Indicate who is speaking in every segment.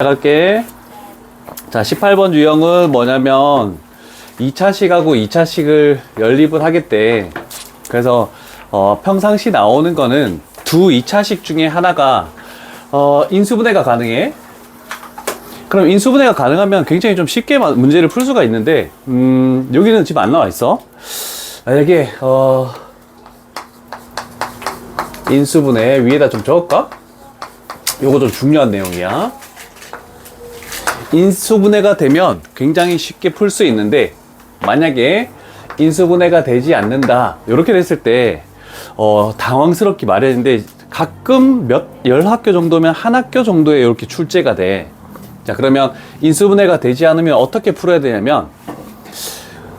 Speaker 1: 갈게. 자, 18번 유형은 뭐냐면 2차식하고 2차식을 연립을 하겠대. 그래서 평상시 나오는 거는 두 2차식 중에 하나가 인수분해가 가능해. 그럼 인수분해가 가능하면 굉장히 좀 쉽게 문제를 풀 수가 있는데 여기는 지금 안 나와 있어. 만약에 인수분해 위에다 좀 적을까? 요거 좀 중요한 내용이야. 인수분해가 되면 굉장히 쉽게 풀 수 있는데, 만약에 인수분해가 되지 않는다 이렇게 됐을 때 당황스럽기 마련인데, 가끔 열 학교 정도면 한 학교 정도에 이렇게 출제가 돼. 자, 그러면 인수분해가 되지 않으면 어떻게 풀어야 되냐면,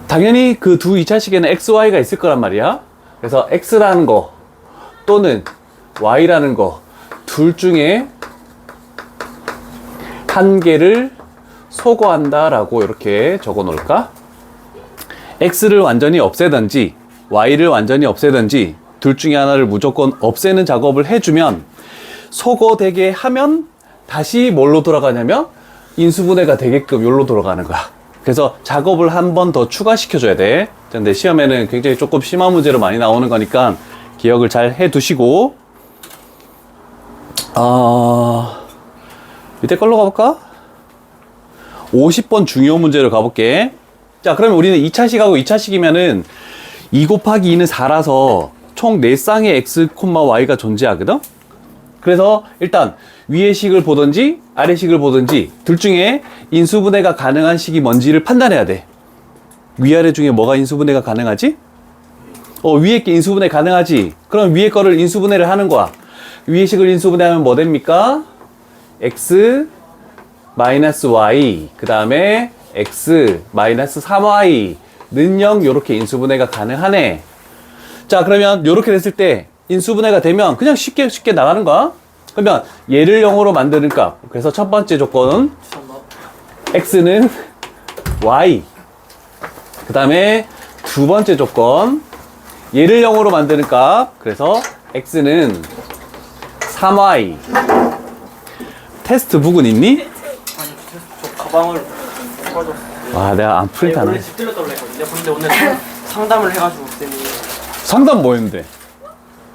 Speaker 1: 당연히 그 두 2차식에는 x, y가 있을 거란 말이야. 그래서 x라는 거 또는 y라는 거 둘 중에 한 개를 소거한다 라고 이렇게 적어 놓을까? x를 완전히 없애든지 y를 완전히 없애든지 둘 중에 하나를 무조건 없애는 작업을 해주면, 소거되게 하면 다시 뭘로 돌아가냐면 인수분해가 되게끔 여기로 돌아가는 거야. 그래서 작업을 한 번 더 추가시켜 줘야 돼. 근데 시험에는 굉장히 조금 심한 문제로 많이 나오는 거니까 기억을 잘 해 두시고, 밑에 걸로 가볼까? 50번 중요 문제로 가볼게. 자, 그러면 우리는 2차식하고 2차식이면은 2 곱하기 2는 4라서 총 4쌍의 x, y가 존재하거든? 그래서 일단 위의 식을 보든지 아래 식을 보든지 둘 중에 인수분해가 가능한 식이 뭔지를 판단해야 돼. 위아래 중에 뭐가 인수분해가 가능하지? 위에 게 인수분해 가능하지? 그럼 위에 거를 인수분해를 하는 거야. 위의 식을 인수분해하면 뭐 됩니까? x 마이너스 y, 그 다음에 x 마이너스 3y는 0, 요렇게 인수분해가 가능하네. 자, 그러면 요렇게 됐을 때 인수분해가 되면 그냥 쉽게 나가는 거야. 그러면 얘를 0으로 만드는 값. 그래서 첫 번째 조건은 x는 y. 그 다음에 두 번째 조건, 얘를 0으로 만드는 값. 그래서 x는 3y. 테스트북은 있니?
Speaker 2: 아니, 저 가방을 빠졌어.
Speaker 1: 아, 내가 안 프린트 안
Speaker 2: 원래
Speaker 1: 해.
Speaker 2: 집 들렸다 그랬거든요. 근데 오늘 상담을 해가지고 쌤이
Speaker 1: 상담 뭐였는데?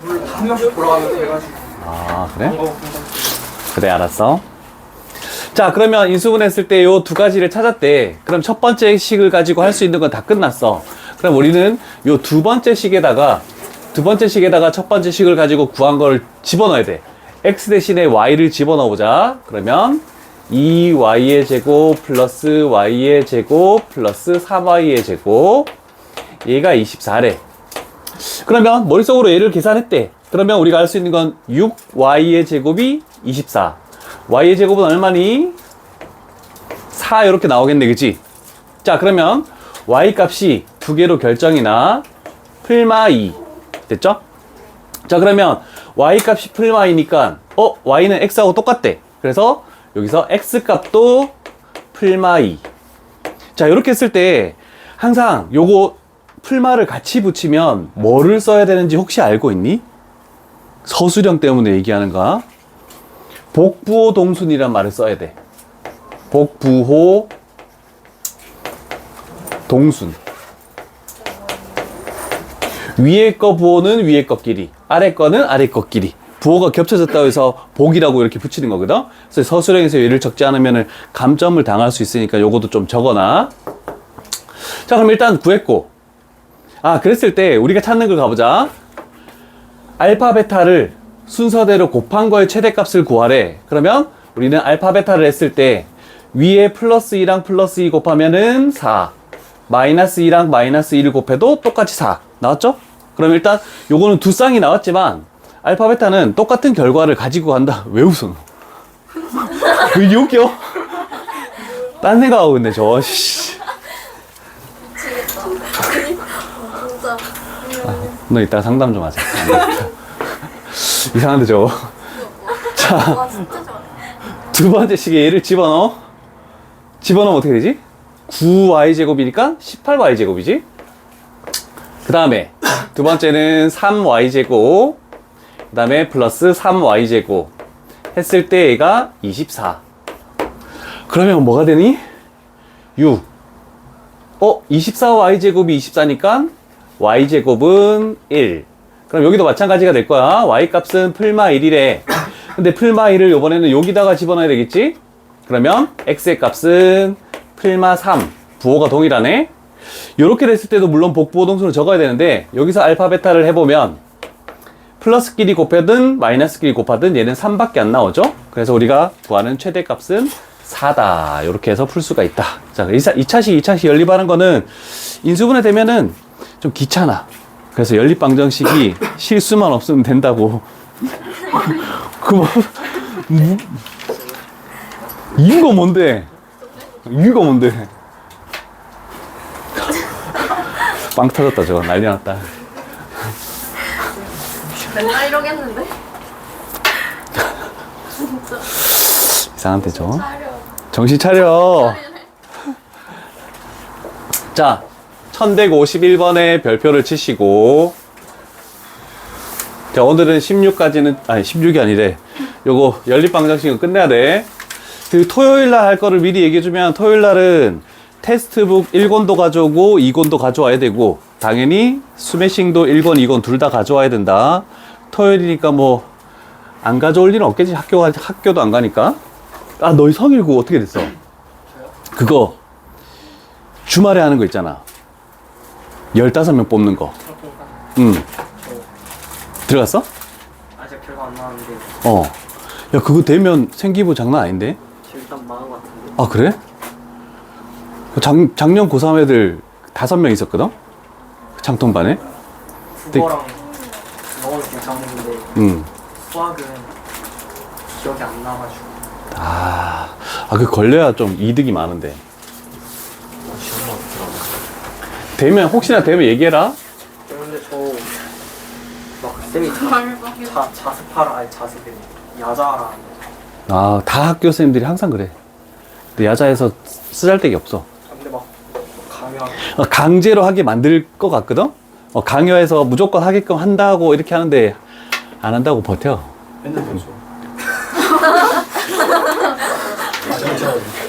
Speaker 2: 물 한 명씩 돌아가면서 해가지고.
Speaker 1: 아, 그래?
Speaker 2: 광고 상담.
Speaker 1: 그래, 알았어. 자, 그러면 인수분해했을 때 요 두 가지를 찾았대. 그럼 첫 번째 식을 가지고 할 수 있는 건 다 끝났어. 그럼 우리는 요 두 번째 식에다가 첫 번째 식을 가지고 구한 걸 집어넣어야 돼. x 대신에 y를 집어넣어보자. 그러면 2y의 제곱 플러스 y의 제곱 플러스 3y의 제곱, 얘가 24래. 그러면 머릿속으로 얘를 계산했대. 그러면 우리가 알 수 있는 건 6y의 제곱이 24. y의 제곱은 얼마니? 4 이렇게 나오겠네, 그치? 자, 그러면 y 값이 두 개로 결정이 나. 풀마 2 됐죠? 자, 그러면 y 값이 풀마 2니까 y는 x하고 똑같대. 그래서 여기서 x 값도 풀마 2. 자, 이렇게 했을 때 항상 요거 풀마를 같이 붙이면 뭐를 써야 되는지 혹시 알고 있니? 서술형 때문에 얘기하는 거야. 복부호 동순이란 말을 써야 돼. 복부호 동순. 위에 거 부호는 위에 거끼리, 아래 거는 아래 거끼리. 부호가 겹쳐졌다고 해서 복이라고 이렇게 붙이는 거거든. 그래서 서술형에서 얘를 적지 않으면 감점을 당할 수 있으니까 요것도 좀 적어놔. 자, 그럼 일단 구했고, 그랬을 때 우리가 찾는 걸 가보자. 알파 베타를 순서대로 곱한 거의 최대값을 구하래. 그러면 우리는 알파 베타를 했을 때 위에 플러스 2랑 플러스 2 곱하면은 4, 마이너스 2랑 마이너스 2를 곱해도 똑같이 4 나왔죠? 그럼 일단 요거는 두 쌍이 나왔지만 알파 베타는 똑같은 결과를 가지고 간다. 왜 웃어? 왜 이렇게 웃겨? 딴 생각하고 있네, 저.
Speaker 3: 진짜.
Speaker 1: 너 이따가 상담 좀 하자. 이상한데 저거. 자,
Speaker 3: 와, 진짜 좋아.
Speaker 1: 두 번째 식에 얘를 집어넣으면 어떻게 되지? 9y제곱이니까 18y제곱이지? 그 다음에 두 번째는 3y제곱, 그 다음에 플러스 3y제곱 했을 때 얘가 24. 그러면 뭐가 되니? 6. 24y제곱이 24니까 y제곱은 1. 그럼 여기도 마찬가지가 될 거야. y값은 풀마 1이래. 근데 풀마 1을 요번에는 여기다가 집어넣어야 되겠지? 그러면 x의 값은 풀마 3. 부호가 동일하네. 요렇게 됐을 때도 물론 복부호 동수를 적어야 되는데 여기서 알파 베타를 해보면 플러스끼리 곱하든 마이너스끼리 곱하든 얘는 3밖에 안 나오죠. 그래서 우리가 구하는 최대값은 4다. 이렇게 해서 풀 수가 있다. 자, 2차식 연립하는 거는 인수분해 되면은 좀 귀찮아. 그래서 연립방정식이 실수만 없으면 된다고. 이유가 뭔데? 이유가 뭔데? 빵 터졌다, 저거. 난리 났다.
Speaker 3: 맨날 이러겠는데? 진짜.
Speaker 1: 이상한데, 저거?
Speaker 3: 차려.
Speaker 1: 정신 차려. 자, 1151번에 별표를 치시고. 자, 오늘은 16까지는, 아니, 16이 아니래. 요거, 연립방정식은 끝내야 돼. 그 토요일날 할 거를 미리 얘기해주면, 토요일날은 테스트북 1권도 가져오고 2권도 가져와야 되고, 당연히 스매싱도 1권, 2권 둘 다 가져와야 된다. 토요일이니까 뭐, 안 가져올 일은 없겠지. 학교도 안 가니까. 아, 너희 성일고 어떻게 됐어? 그거, 주말에 하는 거 있잖아. 15명 뽑는 거. 응. 들어갔어?
Speaker 2: 아직 결과 안 나왔는데
Speaker 1: 야, 그거 되면 생기부 장난 아닌데?
Speaker 2: 지금 일단 망한 것 같은데.
Speaker 1: 아, 그래? 작년 고3 애들 5명 있었거든? 장통반에?
Speaker 2: 국어랑 영어는 괜찮은데
Speaker 1: 응.
Speaker 2: 수학은 기억이 안 나가지고
Speaker 1: 그 걸려야 좀 이득이 많은데. 되면, 혹시나 되면 얘기해라.
Speaker 2: 근데 저막 쌤이 자습하라 아니 자습이 야자하라
Speaker 1: 다 학교 선생님들이 항상 그래. 근데 야자에서 쓰잘데기 없어.
Speaker 2: 근데 막 강요하고
Speaker 1: 강제로 하게 만들 것 같거든? 강요해서 무조건 하게끔 한다고 이렇게 하는데 안 한다고 버텨.
Speaker 4: 맨날 그러죠.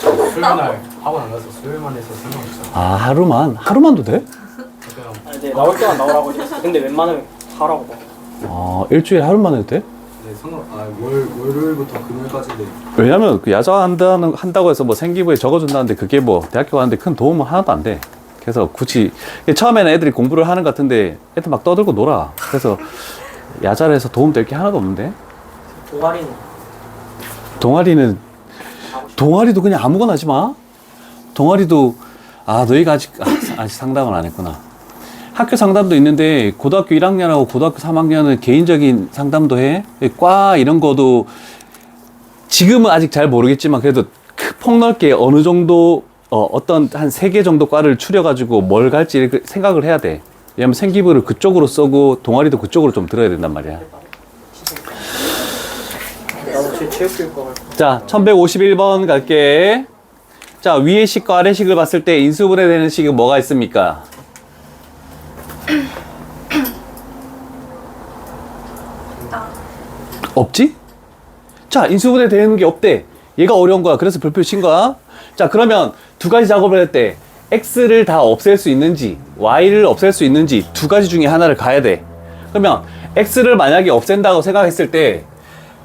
Speaker 4: 저 수요일날 학원 안 가서 수요일만 해서 상관없어요.
Speaker 1: 하루만도 돼?
Speaker 4: 그냥
Speaker 2: 아니 근데 나올 때만 나오라고 했어. 근데 웬만하면 하라고 막
Speaker 1: 일주일에 하루만 해도 돼?
Speaker 4: 월요일부터 금요일까지인데
Speaker 1: 왜냐면 그 야자 한다고 해서 뭐 생기부에 적어준다는데 그게 뭐 대학교 가는데 큰 도움은 하나도 안 돼. 그래서 굳이 처음에는 애들이 공부를 하는 것 같은데 애들 막 떠들고 놀아. 그래서 야자를 해서 도움 될 게 하나도 없는데. 동아리도 그냥 아무거나 하지 마. 동아리도 너희가 아직 상담을 안 했구나. 학교 상담도 있는데 고등학교 1학년하고 고등학교 3학년은 개인적인 상담도 해. 과 이런 거도 지금은 아직 잘 모르겠지만 그래도 폭넓게 어느 정도 어떤 한 3개 정도 과를 추려가지고 뭘 갈지 이렇게 생각을 해야 돼. 왜냐면 생기부를 그쪽으로 쓰고 동아리도 그쪽으로 좀 들어야 된단 말이야.
Speaker 2: 나도 체육교육과 갈 거야.
Speaker 1: 자, 1151번 갈게. 자, 위의 식과 아래 식을 봤을 때 인수분해 되는 식은 뭐가 있습니까? 없지? 자, 인수분해 되는 게 없대. 얘가 어려운 거야. 그래서 별표 친 거야. 자, 그러면 두 가지 작업을 할 때 x를 다 없앨 수 있는지 y를 없앨 수 있는지 두 가지 중에 하나를 가야 돼. 그러면 x를 만약에 없앤다고 생각했을 때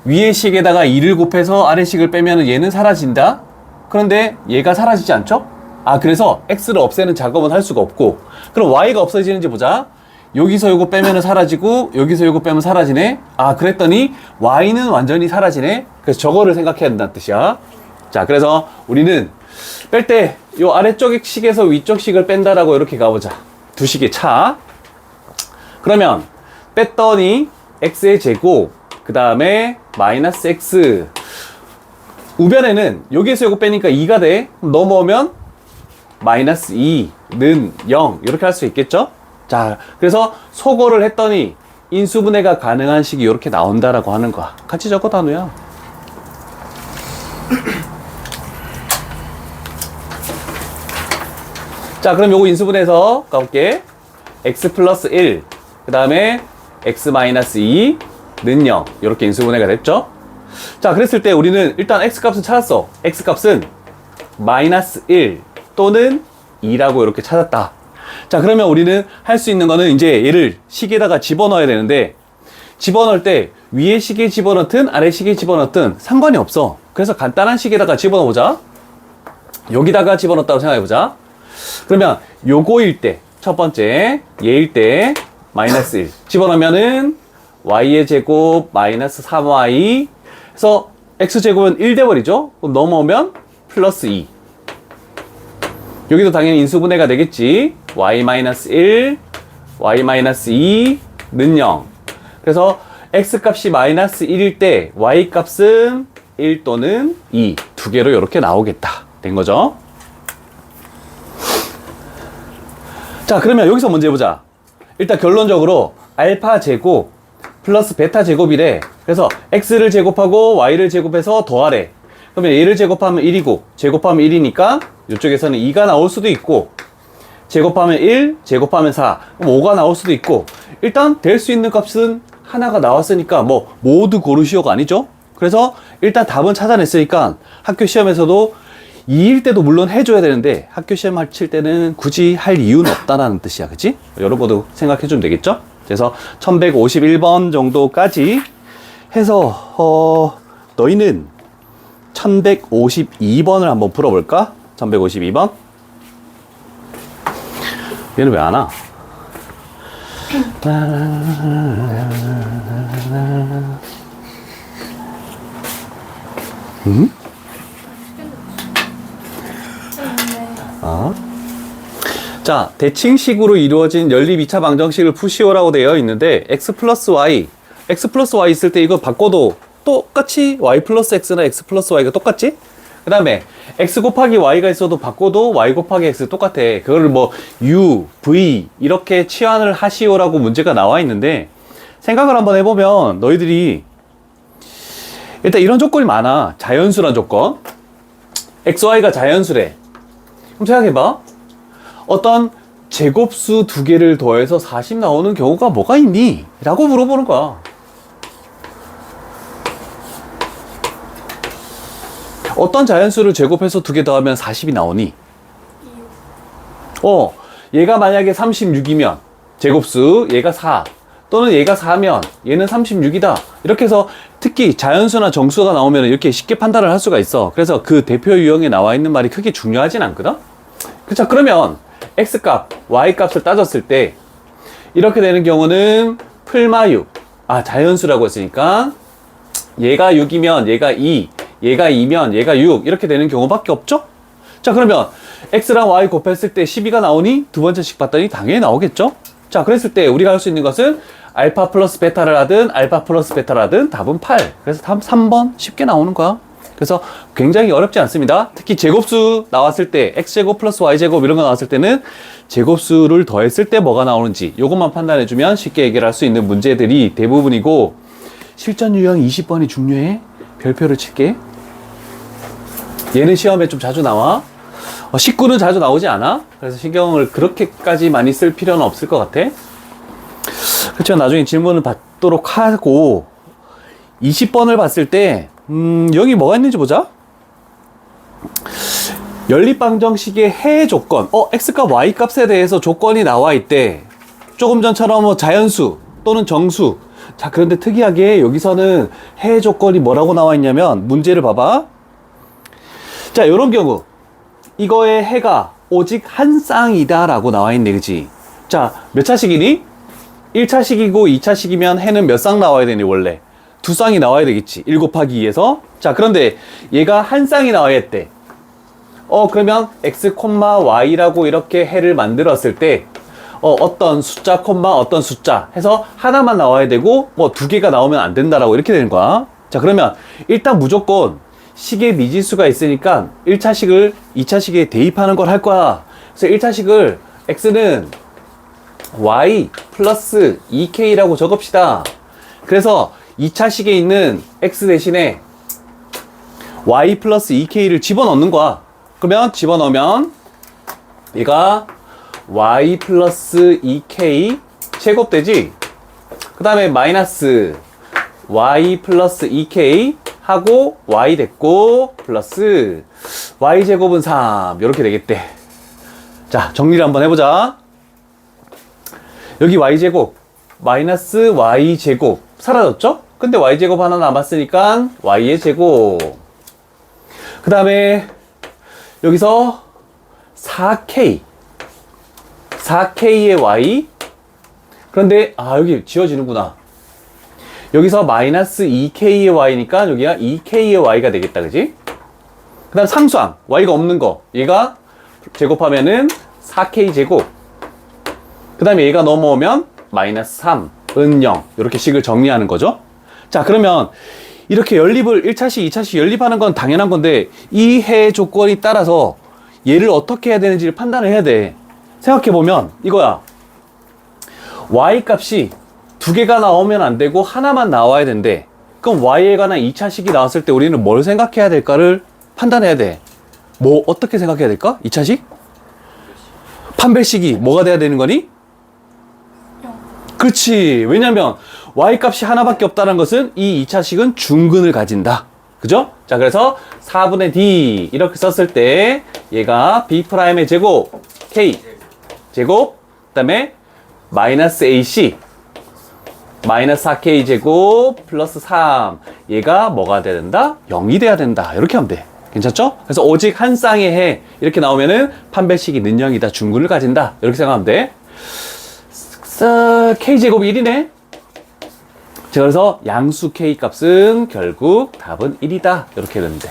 Speaker 1: 위의 식에다가 2를 곱해서 아래 식을 빼면 얘는 사라진다. 그런데 얘가 사라지지 않죠? 그래서 x를 없애는 작업은 할 수가 없고, 그럼 y가 없어지는지 보자. 여기서 요거 빼면은 사라지고 여기서 요거 빼면 사라지네. 그랬더니 y는 완전히 사라지네. 그래서 저거를 생각해야 된다는 뜻이야. 자, 그래서 우리는 뺄 때 요 아래쪽 식에서 위쪽 식을 뺀다라고 이렇게 가보자. 두 식의 차. 그러면 뺐더니 x의 제곱, 그 다음에 마이너스 x. 우변에는 여기에서 요거 빼니까 2가 돼. 넘어오면 마이너스 2는 0 이렇게 할 수 있겠죠? 자, 그래서 소거를 했더니 인수분해가 가능한 식이 이렇게 나온다라고 하는 거야. 같이 적어 단우야. 자, 그럼 요거 인수분해해서 가볼게. x 플러스 1, 그 다음에 x 마이너스 2는 0 이렇게 인수분해가 됐죠? 자, 그랬을 때 우리는 일단 x 값은 찾았어. x 값은 마이너스 1 또는 2라고 이렇게 찾았다. 자, 그러면 우리는 할 수 있는 거는 이제 얘를 식에다가 집어넣어야 되는데, 집어넣을 때 위에 식에 집어넣든 아래 식에 집어넣든 상관이 없어. 그래서 간단한 식에다가 집어넣어보자. 여기다가 집어넣었다고 생각해보자. 그러면 요거일 때, 첫 번째 얘일 때 마이너스 1 집어넣으면은 y의 제곱 마이너스 3y 그래서 x제곱은 1 돼버리죠. 그럼 넘어오면 플러스 2. 여기도 당연히 인수분해가 되겠지. y-1 y-2는 0. 그래서 x값이 마이너스 1일 때 y값은 1 또는 2 두 개로 이렇게 나오겠다 된 거죠. 자, 그러면 여기서 먼저 해보자. 일단 결론적으로 알파 제곱 플러스 베타 제곱이래. 그래서 x를 제곱하고 y를 제곱해서 더하래. 그러면 얘를 제곱하면 1이고 제곱하면 1이니까 이쪽에서는 2가 나올 수도 있고, 제곱하면 1, 제곱하면 4 그럼 5가 나올 수도 있고, 일단 될 수 있는 값은 하나가 나왔으니까 뭐 모두 고르시오가 아니죠. 그래서 일단 답은 찾아냈으니까 학교 시험에서도 2일 때도 물론 해줘야 되는데 학교 시험 칠 때는 굳이 할 이유는 없다라는 뜻이야. 그치? 여러분도 생각해 주면 되겠죠? 그래서 1151번 정도까지 해서 너희는 1152번을 한번 풀어볼까? 1152번. 얘는 왜 안 와? 응? 자, 대칭식으로 이루어진 연립 2차 방정식을 푸시오라고 되어 있는데 x 플러스 y 있을 때 이거 바꿔도 똑같이 y 플러스 x나 x 플러스 y가 똑같지? 그 다음에 x 곱하기 y가 있어도 바꿔도 y 곱하기 x 똑같아. 그거를 뭐 u, v 이렇게 치환을 하시오라고 문제가 나와 있는데, 생각을 한번 해보면 너희들이 일단 이런 조건이 많아. 자연수란 조건. x, y가 자연수래. 그럼 생각해봐. 어떤 제곱수 두 개를 더해서 40 나오는 경우가 뭐가 있니? 라고 물어보는 거야. 어떤 자연수를 제곱해서 두 개 더하면 40이 나오니? 얘가 만약에 36이면 제곱수, 얘가 4 또는 얘가 4면 얘는 36이다. 이렇게 해서 특히 자연수나 정수가 나오면 이렇게 쉽게 판단을 할 수가 있어. 그래서 그 대표 유형에 나와 있는 말이 크게 중요하진 않거든? 그쵸? 그러면 x값, y값을 따졌을 때 이렇게 되는 경우는 풀마 6. 자연수라고 했으니까 얘가 6이면 얘가 2, 얘가 2면 얘가 6 이렇게 되는 경우밖에 없죠? 자, 그러면 x랑 y 곱했을 때 12가 나오니 두 번째씩 봤더니 당연히 나오겠죠? 자, 그랬을 때 우리가 할 수 있는 것은 알파 플러스 베타를 하든 알파 플러스 베타를 하든 답은 8. 그래서 답 3번 쉽게 나오는 거야. 그래서 굉장히 어렵지 않습니다. 특히 제곱수 나왔을 때 x제곱 플러스 y제곱 이런 거 나왔을 때는 제곱수를 더했을 때 뭐가 나오는지 요것만 판단해주면 쉽게 해결할 수 있는 문제들이 대부분이고, 실전 유형 20번이 중요해. 별표를 칠게. 얘는 시험에 좀 자주 나와. 19는 자주 나오지 않아. 그래서 신경을 그렇게까지 많이 쓸 필요는 없을 것 같아. 그렇죠. 나중에 질문을 받도록 하고, 20번을 봤을 때 여기 뭐가 있는지 보자. 연립방정식의 해의 조건, x값 y값에 대해서 조건이 나와 있대. 조금 전처럼 뭐 자연수 또는 정수. 자, 그런데 특이하게 여기서는 해의 조건이 뭐라고 나와 있냐면, 문제를 봐봐. 자, 요런 경우 이거의 해가 오직 한 쌍이다 라고 나와 있네. 그치? 자, 몇 차식이니? 1차식이고 2차식이면 해는 몇 쌍 나와야 되니? 원래 두 쌍이 나와야 되겠지. 1 곱하기 2에서. 자, 그런데 얘가 한 쌍이 나와야 했대. 그러면 x, y라고 이렇게 해를 만들었을 때 어떤 숫자, 어떤 숫자 해서 하나만 나와야 되고 뭐 두 개가 나오면 안 된다라고 이렇게 되는 거야. 자, 그러면 일단 무조건 식의 미지수가 있으니까 1차식을 2차식에 대입하는 걸 할 거야. 그래서 1차식을 x는 y 플러스 2k라고 적읍시다. 그래서 2차식에 있는 x 대신에 y 플러스 2k를 집어넣는 거야. 그러면 집어넣으면 얘가 y 플러스 2k 제곱되지. 그 다음에 마이너스 y 플러스 2k 하고 y 됐고 플러스 y제곱은 3 이렇게 되겠대. 자, 정리를 한번 해보자. 여기 y제곱 마이너스 y제곱 사라졌죠? 근데 y제곱 하나 남았으니까 y의 제곱. 그 다음에 여기서 4k 4k의 y. 그런데 여기 지워지는구나. 여기서 마이너스 2k의 y니까 여기가 2k의 y가 되겠다, 그지? 그 다음 상수항 y가 없는 거 얘가 제곱하면은 4k 제곱. 그 다음에 얘가 넘어오면 마이너스 3은 0 이렇게 식을 정리하는 거죠. 자, 그러면 이렇게 연립을 1차식 2차식 연립하는 건 당연한 건데 이 해 조건이 따라서 얘를 어떻게 해야 되는지를 판단을 해야 돼. 생각해보면 이거야. y 값이 두 개가 나오면 안 되고 하나만 나와야 된대. 그럼 y에 관한 2차식이 나왔을 때 우리는 뭘 생각해야 될까를 판단해야 돼. 뭐 어떻게 생각해야 될까? 2차식? 판별식이 뭐가 돼야 되는 거니? 그렇지. 왜냐면 y 값이 하나밖에 없다는 것은 이 2차식은 중근을 가진다. 그죠? 자, 그래서 4분의 d 이렇게 썼을 때 얘가 b'의 제곱 k 제곱 그 다음에 마이너스 ac 마이너스 4k 제곱 플러스 3 얘가 뭐가 돼야 된다? 0이 돼야 된다. 이렇게 하면 돼. 괜찮죠? 그래서 오직 한 쌍의 해 이렇게 나오면은 판별식이 는영이다. 중근을 가진다. 이렇게 생각하면 돼. k제곱 1이네. 자, 그래서 양수 k 값은 결국 답은 1이다. 이렇게 되는데.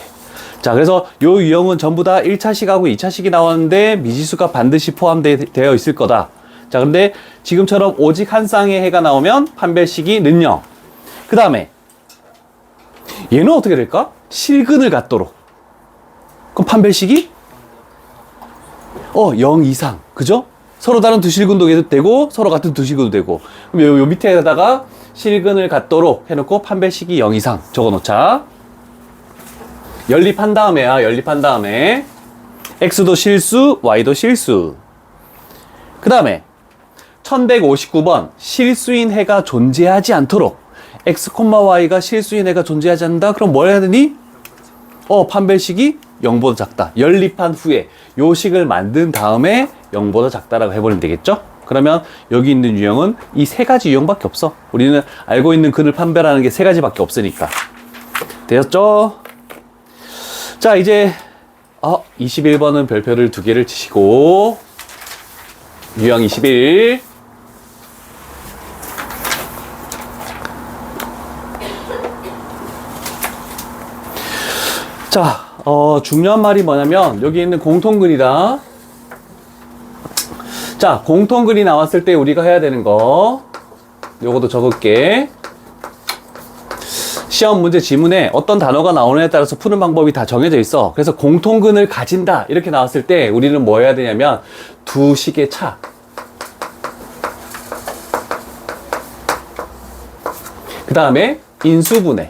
Speaker 1: 자, 그래서 요 유형은 전부 다 1차식하고 2차식이 나왔는데 미지수가 반드시 포함되어 있을 거다. 자, 근데 지금처럼 오직 한 쌍의 해가 나오면 판별식이 는영. 그 다음에 얘는 어떻게 될까? 실근을 갖도록. 그럼 판별식이 0 이상. 그죠? 서로 다른 두 실근도 되고 서로 같은 두 실근도 되고. 그럼 요 밑에다가 실근을 갖도록 해놓고 판별식이 0 이상 적어놓자. 연립한 다음에야. 연립한 다음에 x도 실수, y도 실수. 그 다음에 1159번 실수인 해가 존재하지 않도록 x, y가 실수인 해가 존재하지 않는다. 그럼 뭘 해야 되니? 판별식이 0보다 작다. 연립한 후에 요 식을 만든 다음에 0보다 작다라고 해버리면 되겠죠? 그러면 여기 있는 유형은 이 세 가지 유형밖에 없어. 우리는 알고 있는 근을 판별하는 게 세 가지밖에 없으니까. 되었죠? 자, 이제 21번은 별표를 2개를 치시고 유형 21. 자, 중요한 말이 뭐냐면 여기 있는 공통근이다. 자, 공통근이 나왔을 때 우리가 해야 되는 거 요것도 적을게. 시험 문제 지문에 어떤 단어가 나오느냐에 따라서 푸는 방법이 다 정해져 있어. 그래서 공통근을 가진다 이렇게 나왔을 때 우리는 뭐 해야 되냐면 두 식의 차, 그 다음에 인수분해.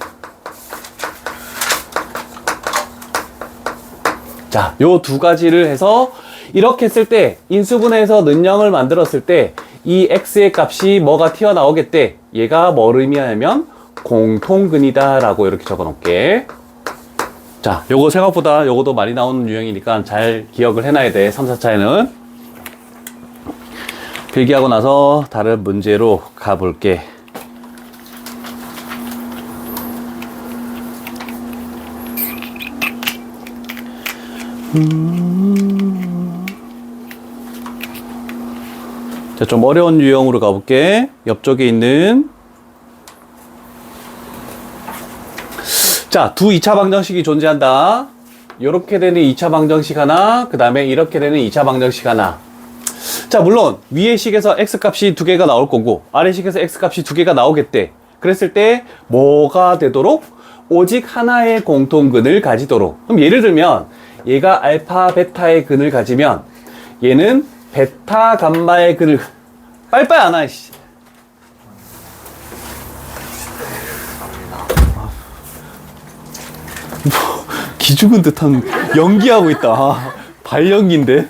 Speaker 1: 자, 요 두 가지를 해서 이렇게 했을 때 인수분해에서 는영을 만들었을 때 이 x의 값이 뭐가 튀어나오겠대. 얘가 뭘 의미하냐면 공통근이다 라고 이렇게 적어 놓을게. 자, 요거 생각보다 요거도 많이 나오는 유형이니까 잘 기억을 해놔야 돼. 3, 4차에는. 필기하고 나서 다른 문제로 가볼게. 자, 좀 어려운 유형으로 가볼게. 옆쪽에 있는 자, 두 2차 방정식이 존재한다. 이렇게 되는 2차 방정식 하나, 그 다음에 이렇게 되는 2차 방정식 하나. 자, 물론 위의 식에서 x값이 두 개가 나올 거고 아래 식에서 x값이 두 개가 나오겠대. 그랬을 때 뭐가 되도록? 오직 하나의 공통근을 가지도록. 그럼 예를 들면 얘가 알파, 베타의 근을 가지면 얘는 베타, 감마의 근을 빨빨 안 와, 씨. 기죽은 듯한 연기하고 있다. 발연기인데.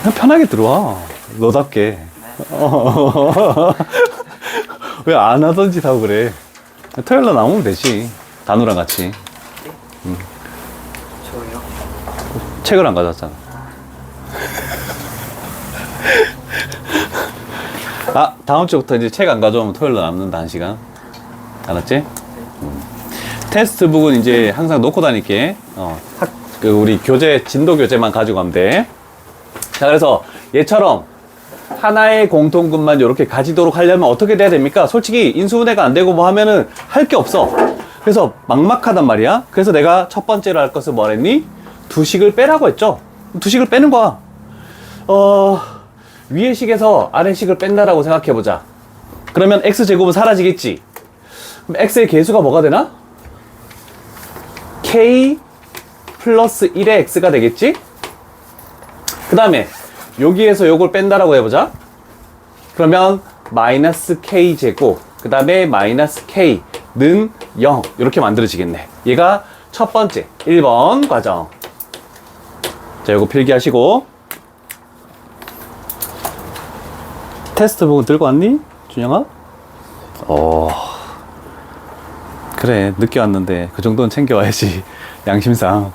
Speaker 1: 그냥 편하게 들어와. 너답게. 왜 안 하던 짓 하고 그래? 토요일 날 나오면 되지. 단우랑 같이.
Speaker 2: 저요?
Speaker 1: 책을 안 가져왔잖아. 아, 다음 주부터 이제 책 안 가져오면 토요일 날 남는다, 1시간. 알았지? 테스트북은 이제 항상 놓고 다닐게. 우리 교재, 진도 교재만 가지고 가면 돼. 자, 그래서 얘처럼 하나의 공통근만 이렇게 가지도록 하려면 어떻게 돼야 됩니까? 솔직히 인수분해가 안 되고 뭐 하면은 할 게 없어. 그래서 막막하단 말이야. 그래서 내가 첫 번째로 할 것은 뭐랬니? 두 식을 빼라고 했죠. 두 식을 빼는 거야. 위의 식에서 아래 식을 뺀다라고 생각해 보자. 그러면 x제곱은 사라지겠지. 그럼 x의 계수가 뭐가 되나? k 플러스 1의 x가 되겠지? 그 다음에 여기에서 요걸 뺀다라고 해보자. 그러면 마이너스 k제곱 그 다음에 마이너스 k는 0 이렇게 만들어지겠네. 얘가 첫 번째 1번 과정. 자, 요거 필기하시고. 테스트북은 들고 왔니? 준영아? 그래, 늦게 왔는데 그 정도는 챙겨와야지. 양심상.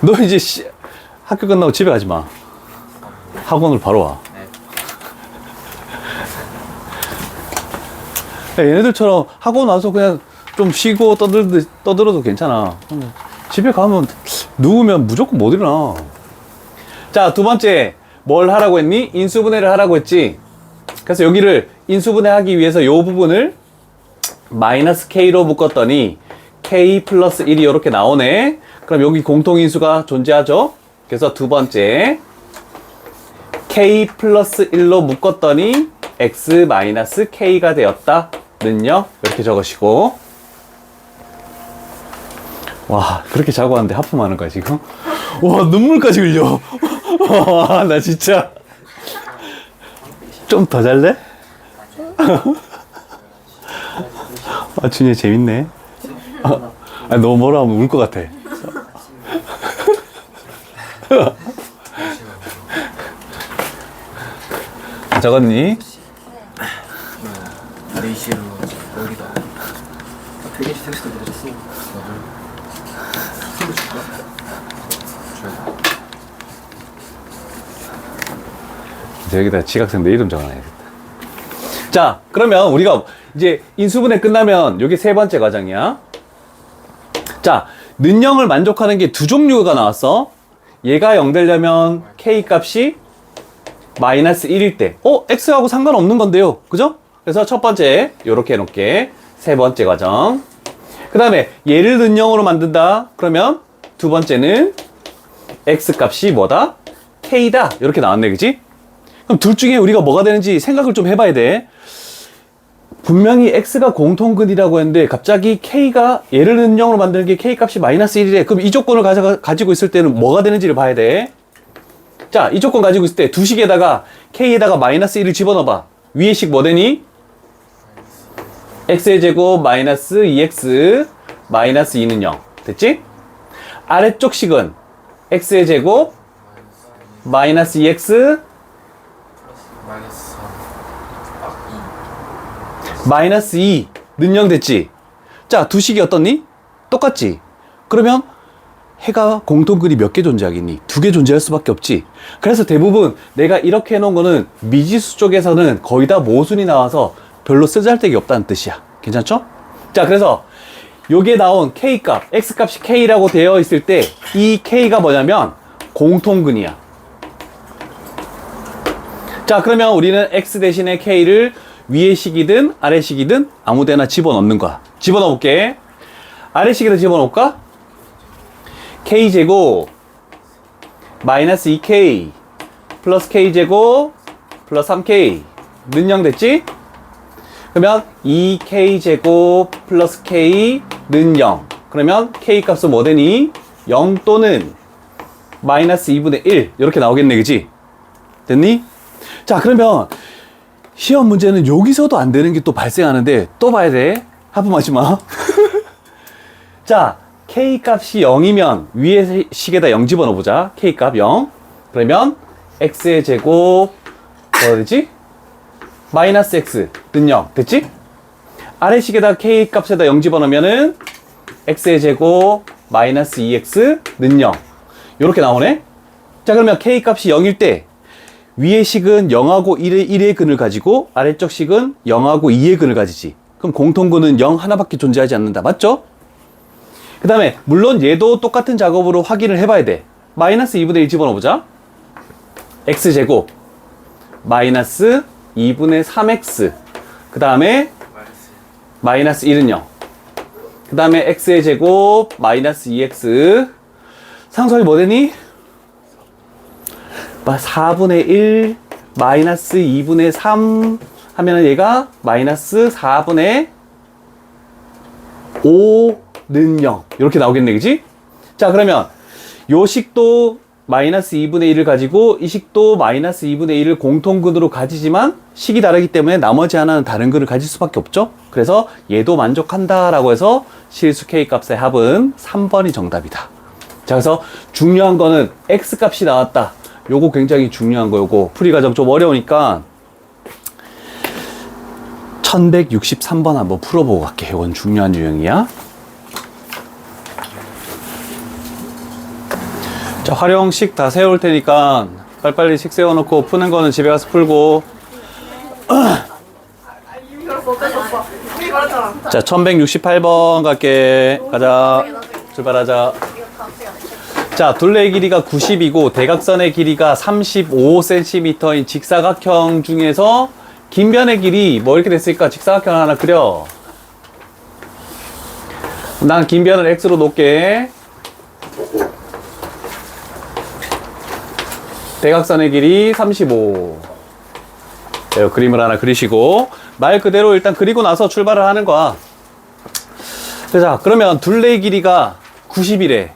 Speaker 1: 너 이제 학교 끝나고 집에 가지 마. 학원을 바로 와. 야, 얘네들처럼 학원 와서 그냥 좀 쉬고 떠들어도 괜찮아. 집에 가면 누우면 무조건 못 일어나. 자, 두 번째 뭘 하라고 했니? 인수분해를 하라고 했지. 그래서 여기를 인수분해하기 위해서 이 부분을 마이너스 k로 묶었더니 k 플러스 1이 이렇게 나오네. 그럼 여기 공통인수가 존재하죠. 그래서 두 번째 k 플러스 1로 묶었더니 x 마이너스 k가 되었다 는요 이렇게 적으시고. 와, 그렇게 자고 왔는데 하품하는 거야 지금? 와, 눈물까지 흘려. 와, 나 진짜 좀 더 잘래? 아, 준이 재밌네. 너무 뭐라 하면 울 것 같아. 적었니?
Speaker 4: 레이시로 여기다 필기시 텍스트 내렸어.
Speaker 1: 여기다 지각생들 이름 적어놔야겠다. 자, 그러면 우리가 이제 인수분해 끝나면 여기 세 번째 과정이야. 자, 는영을 만족하는 게 두 종류가 나왔어. 얘가 0 되려면 k 값이 마이너스 1일 때 x하고 상관없는 건데요, 그죠? 그래서 첫 번째 요렇게 해놓게. 세 번째 과정. 그 다음에 얘를 는영으로 만든다 그러면 두 번째는 x 값이 뭐다? k다 이렇게 나왔네, 그지? 그럼 둘 중에 우리가 뭐가 되는지 생각을 좀 해봐야 돼. 분명히 x가 공통근이라고 했는데 갑자기 k가 얘를 는영으로 만드는 게 k 값이 마이너스 1이래. 그럼 이 조건을 가지고 있을 때는 뭐가 되는지를 봐야 돼. 자, 이 조건 가지고 있을 때 두 식에다가 k에다가 마이너스 1을 집어넣어봐. 위의 식 뭐 되니? x의 제곱 마이너스 2x 마이너스 2는 0 됐지? 아래쪽 식은 x의 제곱 마이너스 2x 마이너스 2는 0 됐지? 자, 두 식이 어떻니? 똑같지? 그러면 해가 공통근이 몇 개 존재하겠니? 두 개 존재할 수밖에 없지. 그래서 대부분 내가 이렇게 해놓은 거는 미지수 쪽에서는 거의 다 모순이 나와서 별로 쓰잘데기 없다는 뜻이야. 괜찮죠? 자, 그래서 여기에 나온 K값, X값이 K라고 되어 있을 때 이 K가 뭐냐면 공통근이야. 자, 그러면 우리는 X 대신에 K를 위의 식이든 아래 식이든 아무 데나 집어넣는 거야. 집어넣어 볼게. 아래 식에다 집어넣을까? K제곱 마이너스 2K 플러스 K제곱 플러스 3K 는 0 됐지? 그러면 2K제곱 플러스 K는 0. 그러면 K 값은 뭐 되니? 0 또는 마이너스 2분의 1 이렇게 나오겠네, 그지? 됐니? 자, 그러면 시험 문제는 여기서도 안 되는 게 또 발생하는데 또 봐야 돼. 하품하지 마. 자, K 값이 0이면 위에 식에다 0 집어넣어 보자. K 값 0. 그러면 X의 제곱 뭐 되지? 마이너스 x는 0. 됐지? 아래 식에다 k 값에다 0 집어넣으면은 x의 제곱 마이너스 2x는 0. 요렇게 나오네? 자, 그러면 k 값이 0일 때 위의 식은 0하고 1의 근을 가지고 아래쪽 식은 0하고 2의 근을 가지지. 그럼 공통근은 0 하나밖에 존재하지 않는다. 맞죠? 그 다음에 물론 얘도 똑같은 작업으로 확인을 해봐야 돼. 마이너스 2분의 1 집어넣어보자. x제곱 마이너스 2분의 3x 그 다음에 마이너스 1은 0. 그 다음에 x의 제곱 마이너스 2x 상수함이 뭐 되니? 4분의 1 마이너스 2분의 3 하면은 얘가 마이너스 4분의 5는 0 이렇게 나오겠네, 그지? 자, 그러면 요 식도 마이너스 2분의 1을 가지고 이 식도 마이너스 2분의 1을 공통근으로 가지지만 식이 다르기 때문에 나머지 하나는 다른 근을 가질 수밖에 없죠. 그래서 얘도 만족한다 라고 해서 실수 k 값의 합은 3번이 정답이다. 자, 그래서 중요한 거는 x 값이 나왔다. 요거 굉장히 중요한 거. 요거 풀이 과정 좀 어려우니까 1163번 한번 풀어보고 갈게. 이건 중요한 유형이야. 자, 활용식 다 세울 테니까 빨리빨리 식 세워놓고 푸는 거는 집에 가서 풀고. 자, 1168번 갈게. 가자. 출발하자. 자, 둘레의 길이가 90이고 대각선의 길이가 35cm인 직사각형 중에서 긴 변의 길이 뭐 이렇게 됐으니까 직사각형 하나 그려. 난 긴 변을 x로 놓을게. 대각선의 길이 35. 네, 그림을 하나 그리시고 말 그대로 일단 그리고 나서 출발을 하는 거야. 자, 그러면 둘레의 길이가 90이래.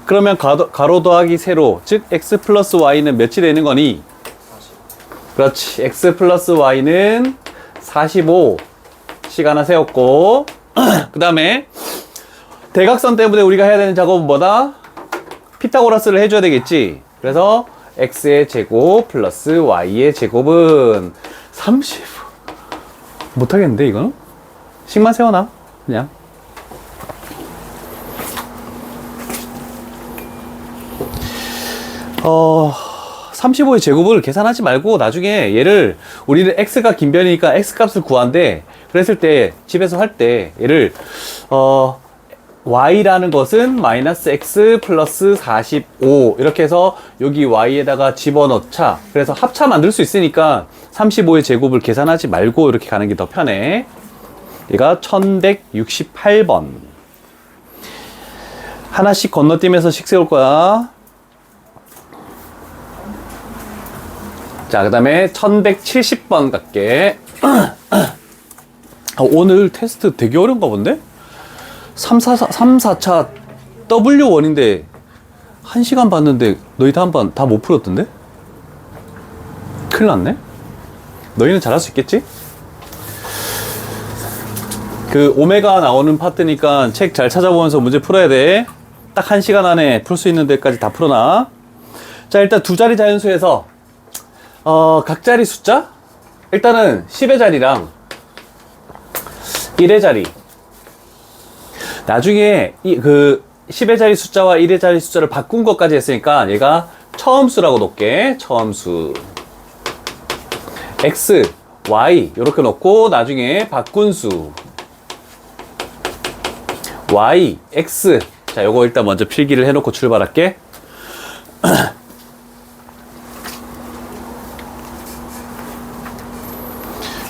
Speaker 1: 그러면 가로 더하기 세로, 즉 x 플러스 y는 몇이 되는 거니? 그렇지, x 플러스 y는 45 식 하나 세웠고 그 다음에 대각선 때문에 우리가 해야 되는 작업은 뭐다? 피타고라스를 해줘야 되겠지. 그래서 x의 제곱 플러스 y의 제곱은 30. 못하겠는데 이거는? 식만 세워놔 그냥. 35의 제곱을 계산하지 말고 나중에 얘를 우리는 x가 긴 변이니까 x 값을 구한대. 그랬을 때 집에서 할 때 얘를 y라는 것은 마이너스 x 플러스 45 이렇게 해서 여기 y에다가 집어넣자. 그래서 합차 만들 수 있으니까 35의 제곱을 계산하지 말고 이렇게 가는 게 더 편해. 얘가 1168번. 하나씩 건너뛰면서 식 세울 거야. 자, 그 다음에 1170번 갈게. 오늘 테스트 되게 어려운가 본데? 3, 4차 W1인데 1시간 봤는데 너희 다 한 번 다 못 풀었던데? 큰일 났네? 너희는 잘할 수 있겠지? 그 오메가 나오는 파트니까 책 잘 찾아보면서 문제 풀어야 돼. 딱 1시간 안에 풀 수 있는 데까지 다 풀어놔. 자, 일단 두 자리 자연수에서 각 자리 숫자? 일단은 10의 자리랑 1의 자리. 나중에 그 10의 자리 숫자와 1의 자리 숫자를 바꾼 것까지 했으니까 얘가 처음수라고 놓을게. 처음수. x, y 이렇게 놓고 나중에 바꾼 수. y, x. 자, 요거 일단 먼저 필기를 해놓고 출발할게.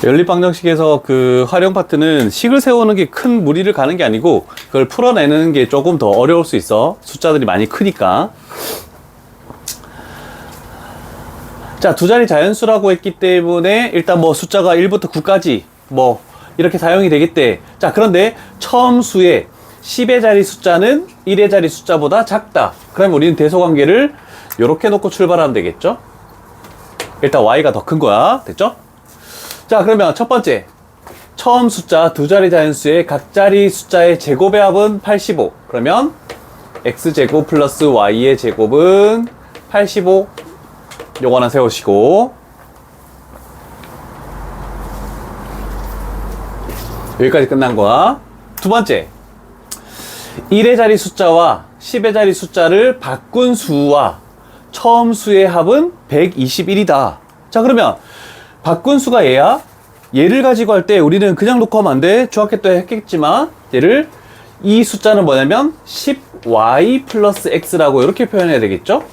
Speaker 1: 연립방정식에서 그 활용 파트는 식을 세우는 게 큰 무리를 가는 게 아니고 그걸 풀어내는 게 조금 더 어려울 수 있어. 숫자들이 많이 크니까. 자, 두 자리 자연수라고 했기 때문에 일단 뭐 숫자가 1부터 9까지 뭐 이렇게 사용이 되겠대. 자, 그런데 처음 수의 10의 자리 숫자는 1의 자리 숫자보다 작다. 그럼 우리는 대소관계를 이렇게 놓고 출발하면 되겠죠? 일단 y가 더 큰 거야. 됐죠? 자, 그러면 첫 번째 처음 숫자 두 자리 자연수의 각 자리 숫자의 제곱의 합은 85. 그러면 x제곱 플러스 y의 제곱은 85. 요거 하나 세우시고 여기까지 끝난 거야. 두 번째, 1의 자리 숫자와 10의 자리 숫자를 바꾼 수와 처음 수의 합은 121이다. 자, 그러면 바꾼 수가 얘야. 얘를 가지고 할 때 우리는 그냥 놓고 하면 안 돼. 중학교 때 했겠지만 얘를, 이 숫자는 뭐냐면 10y 플러스 x라고 이렇게 표현해야 되겠죠.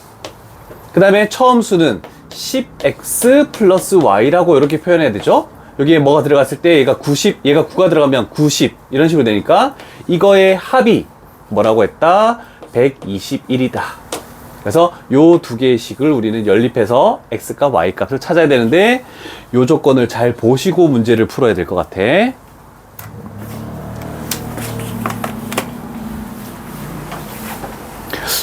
Speaker 1: 그 다음에 처음 수는 10x 플러스 y라고 이렇게 표현해야 되죠. 여기에 뭐가 들어갔을 때 얘가 90, 얘가 9가 들어가면 90 이런 식으로 되니까 이거의 합이 뭐라고 했다? 121이다. 그래서 요 두 개의 식을 우리는 연립해서 x값, y값을 찾아야 되는데 요 조건을 잘 보시고 문제를 풀어야 될 것 같아.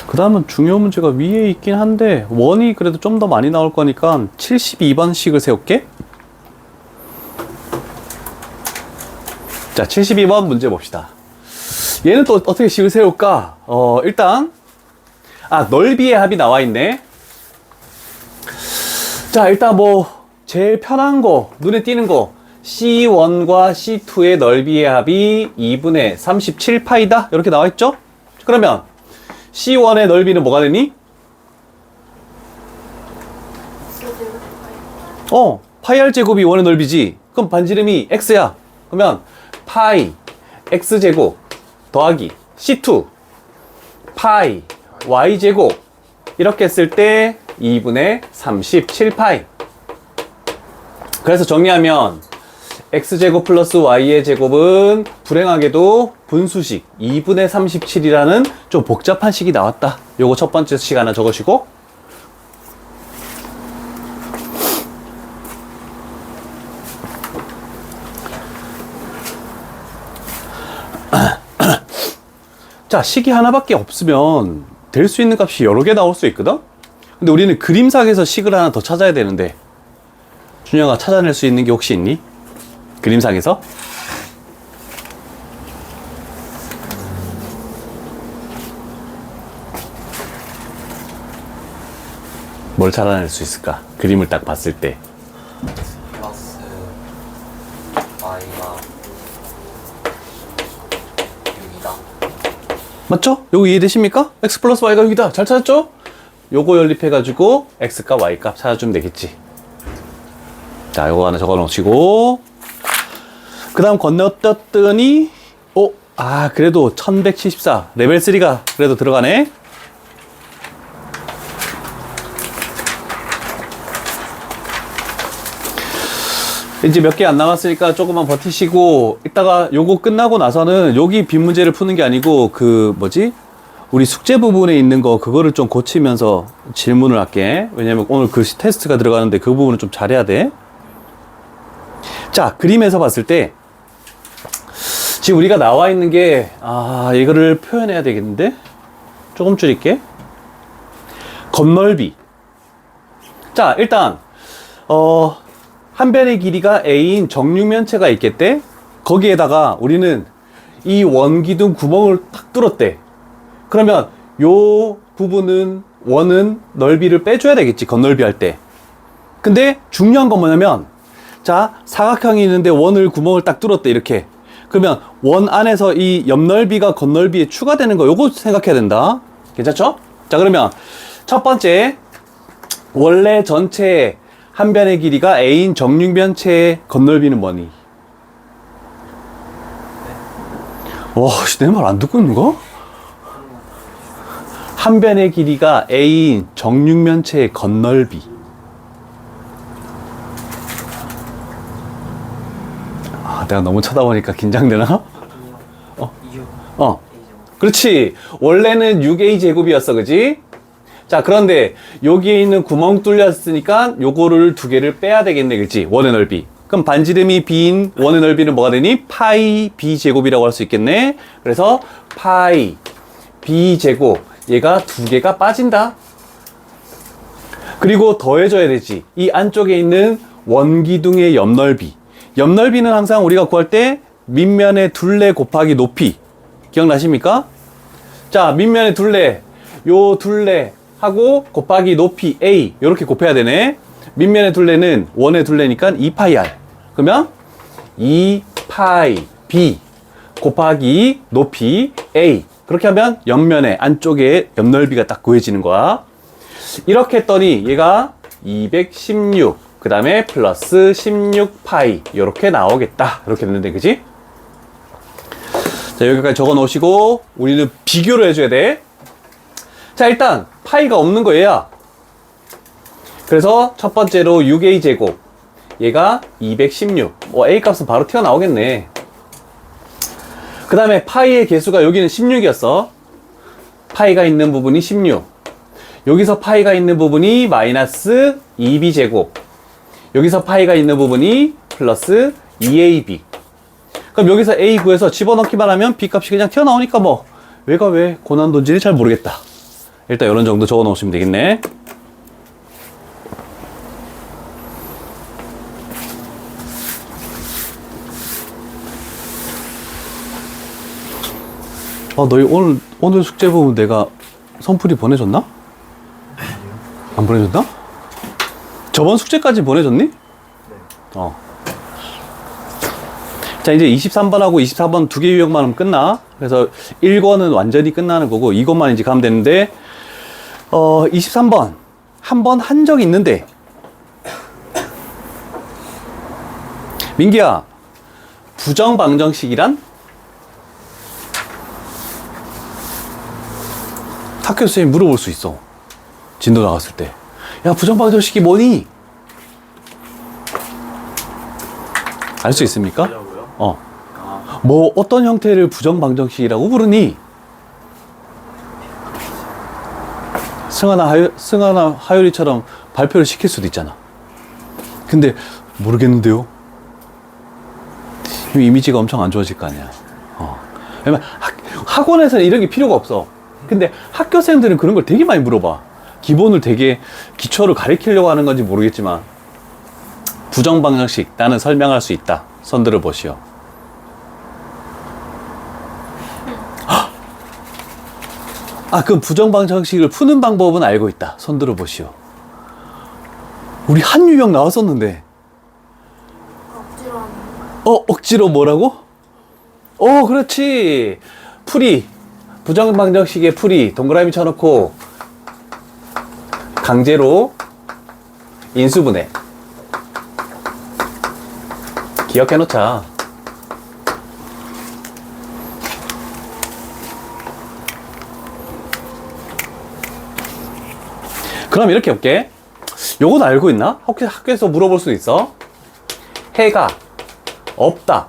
Speaker 1: 그 다음은 중요 문제가 위에 있긴 한데 원이 그래도 좀 더 많이 나올 거니까 72번 식을 세울게. 자, 72번 문제 봅시다. 얘는 또 어떻게 식을 세울까? 일단 넓이의 합이 나와 있네. 자, 일단 뭐 제일 편한 거, 눈에 띄는 거, C1과 C2의 넓이의 합이 2분의 37파이다 이렇게 나와 있죠? 그러면 C1의 넓이는 뭐가 되니? 파이 r 제곱이 1의 넓이지. 그럼 반지름이 x야. 그러면 파이 x 제곱 더하기 C2 파이 y 제곱 이렇게 했을 때 2분의 37파이. 그래서 정리하면 x제곱 플러스 y의 제곱은 불행하게도 분수식 2분의 37이라는 좀 복잡한 식이 나왔다. 요거 첫 번째 식 하나 적으시고, 자, 식이 하나밖에 없으면 될 수 있는 값이 여러 개 나올 수 있거든? 근데 우리는 그림상에서 식을 하나 더 찾아야 되는데, 준영아 찾아낼 수 있는 게 혹시 있니? 그림상에서? 뭘 찾아낼 수 있을까? 그림을 딱 봤을 때.
Speaker 4: 플러스 y가 6이다.
Speaker 1: 맞죠? 요거 이해되십니까? x 플러스 y가 6이다. 잘 찾았죠? 요거 연립해가지고 x값, y값 찾아주면 되겠지. 자, 요거 하나 적어 놓으시고, 그 다음 건너뛰었더니, 그래도 1174. 레벨 3가 그래도 들어가네. 이제 몇 개 안 남았으니까 조금만 버티시고, 이따가 요거 끝나고 나서는 여기 빈 문제를 푸는 게 아니고, 우리 숙제 부분에 있는 거, 그거를 좀 고치면서 질문을 할게. 왜냐면 오늘 그 테스트가 들어가는데 그 부분을 좀 잘해야 돼. 자, 그림에서 봤을 때, 지금 우리가 나와 있는 게, 이거를 표현해야 되겠는데? 조금 줄일게. 겉넓이. 자, 일단, 한 변의 길이가 A인 정육면체가 있겠대? 거기에다가 우리는 이 원기둥 구멍을 탁 뚫었대. 그러면 요 부분은, 원은 넓이를 빼줘야 되겠지, 겉넓이 할 때. 근데 중요한 건 뭐냐면, 자, 사각형이 있는데 원을 구멍을 딱 뚫었대, 이렇게. 그러면 원 안에서 이 옆넓이가 겉넓이에 추가되는 거, 요거 생각해야 된다. 괜찮죠? 자, 그러면 첫 번째, 원래 전체 한 변의 길이가 A인 정육면체의 겉넓이는 뭐니? 와, 내 말 안 듣고 있는 거? 한 변의 길이가 A인 정육면체의 겉넓이. 내가 너무 쳐다보니까 긴장되나? 그렇지. 원래는 6A 제곱이었어, 그지? 자, 그런데 여기에 있는 구멍 뚫렸으니까 요거를 두 개를 빼야 되겠네, 그치? 원의 넓이. 그럼 반지름이 B인 원의 넓이는 뭐가 되니? 파이 B 제곱이라고 할 수 있겠네. 그래서 파이 B 제곱, 얘가 두 개가 빠진다. 그리고 더해줘야 되지. 이 안쪽에 있는 원기둥의 옆넓이. 옆넓이는 항상 우리가 구할 때 밑면의 둘레 곱하기 높이. 기억나십니까? 자, 밑면의 둘레, 요 둘레 하고 곱하기 높이 A, 요렇게 곱해야 되네. 밑면의 둘레는 원의 둘레니까 2파이 R. 그러면 2파이 B 곱하기 높이 A. 그렇게 하면 옆면에 안쪽에 옆넓이가 딱 구해지는 거야. 이렇게 했더니 얘가 216, 그 다음에 플러스 16파이 이렇게 나오겠다. 이렇게 됐는데, 그지? 자, 여기까지 적어 놓으시고 우리는 비교를 해줘야 돼. 자, 일단 파이가 없는 거 얘야. 그래서 첫 번째로 6a 제곱, 얘가 216. A 값은 바로 튀어나오겠네. 그 다음에 파이의 개수가 여기는 16이었어. 파이가 있는 부분이 16. 여기서 파이가 있는 부분이 마이너스 2b 제곱. 여기서 파이가 있는 부분이 플러스 2ab. 그럼 여기서 a 구해서 집어넣기만 하면 b 값이 그냥 튀어나오니까 뭐 얘가 왜 고난도인지는 잘 모르겠다. 일단 이런 정도 적어 놓으시면 되겠네. 너희 오늘 숙제 보면 내가 선풀이 보내줬나? 안 보내줬나? 저번 숙제까지 보내줬니? 자, 이제 23번하고 24번 두 개 유형만 하면 끝나. 그래서 1권은 완전히 끝나는 거고, 이것만 이제 가면 되는데, 23번. 한 번 한 적이 있는데, 민기야, 부정방정식이란? 학교 선생님이 물어볼 수 있어. 진도 나갔을 때. 야, 부정방정식이 뭐니? 알 수 있습니까? 뭐 어떤 형태를 부정방정식이라고 부르니? 승하나 하율이처럼 발표를 시킬 수도 있잖아. 근데 모르겠는데요. 이미지가 엄청 안 좋아질 거 아니야. 왜냐면 학원에서는 이런 게 필요가 없어. 근데 학교생들은 그런 걸 되게 많이 물어봐. 기본을 되게 기초를 가리키려고 하는 건지 모르겠지만, 부정방정식 나는 설명할 수 있다. 손 들어 보시오. 그 부정방정식을 푸는 방법은 알고 있다. 손 들어 보시오. 우리 한 유형 나왔었는데.
Speaker 3: 억지로 하는 거.
Speaker 1: 억지로 뭐라고? 그렇지. 풀이. 부정방정식의 풀이 동그라미 쳐놓고 강제로 인수분해. 기억해 놓자. 그럼 이렇게 해볼게. 요건 알고 있나? 혹시 학교에서 물어볼 수도 있어. 해가 없다.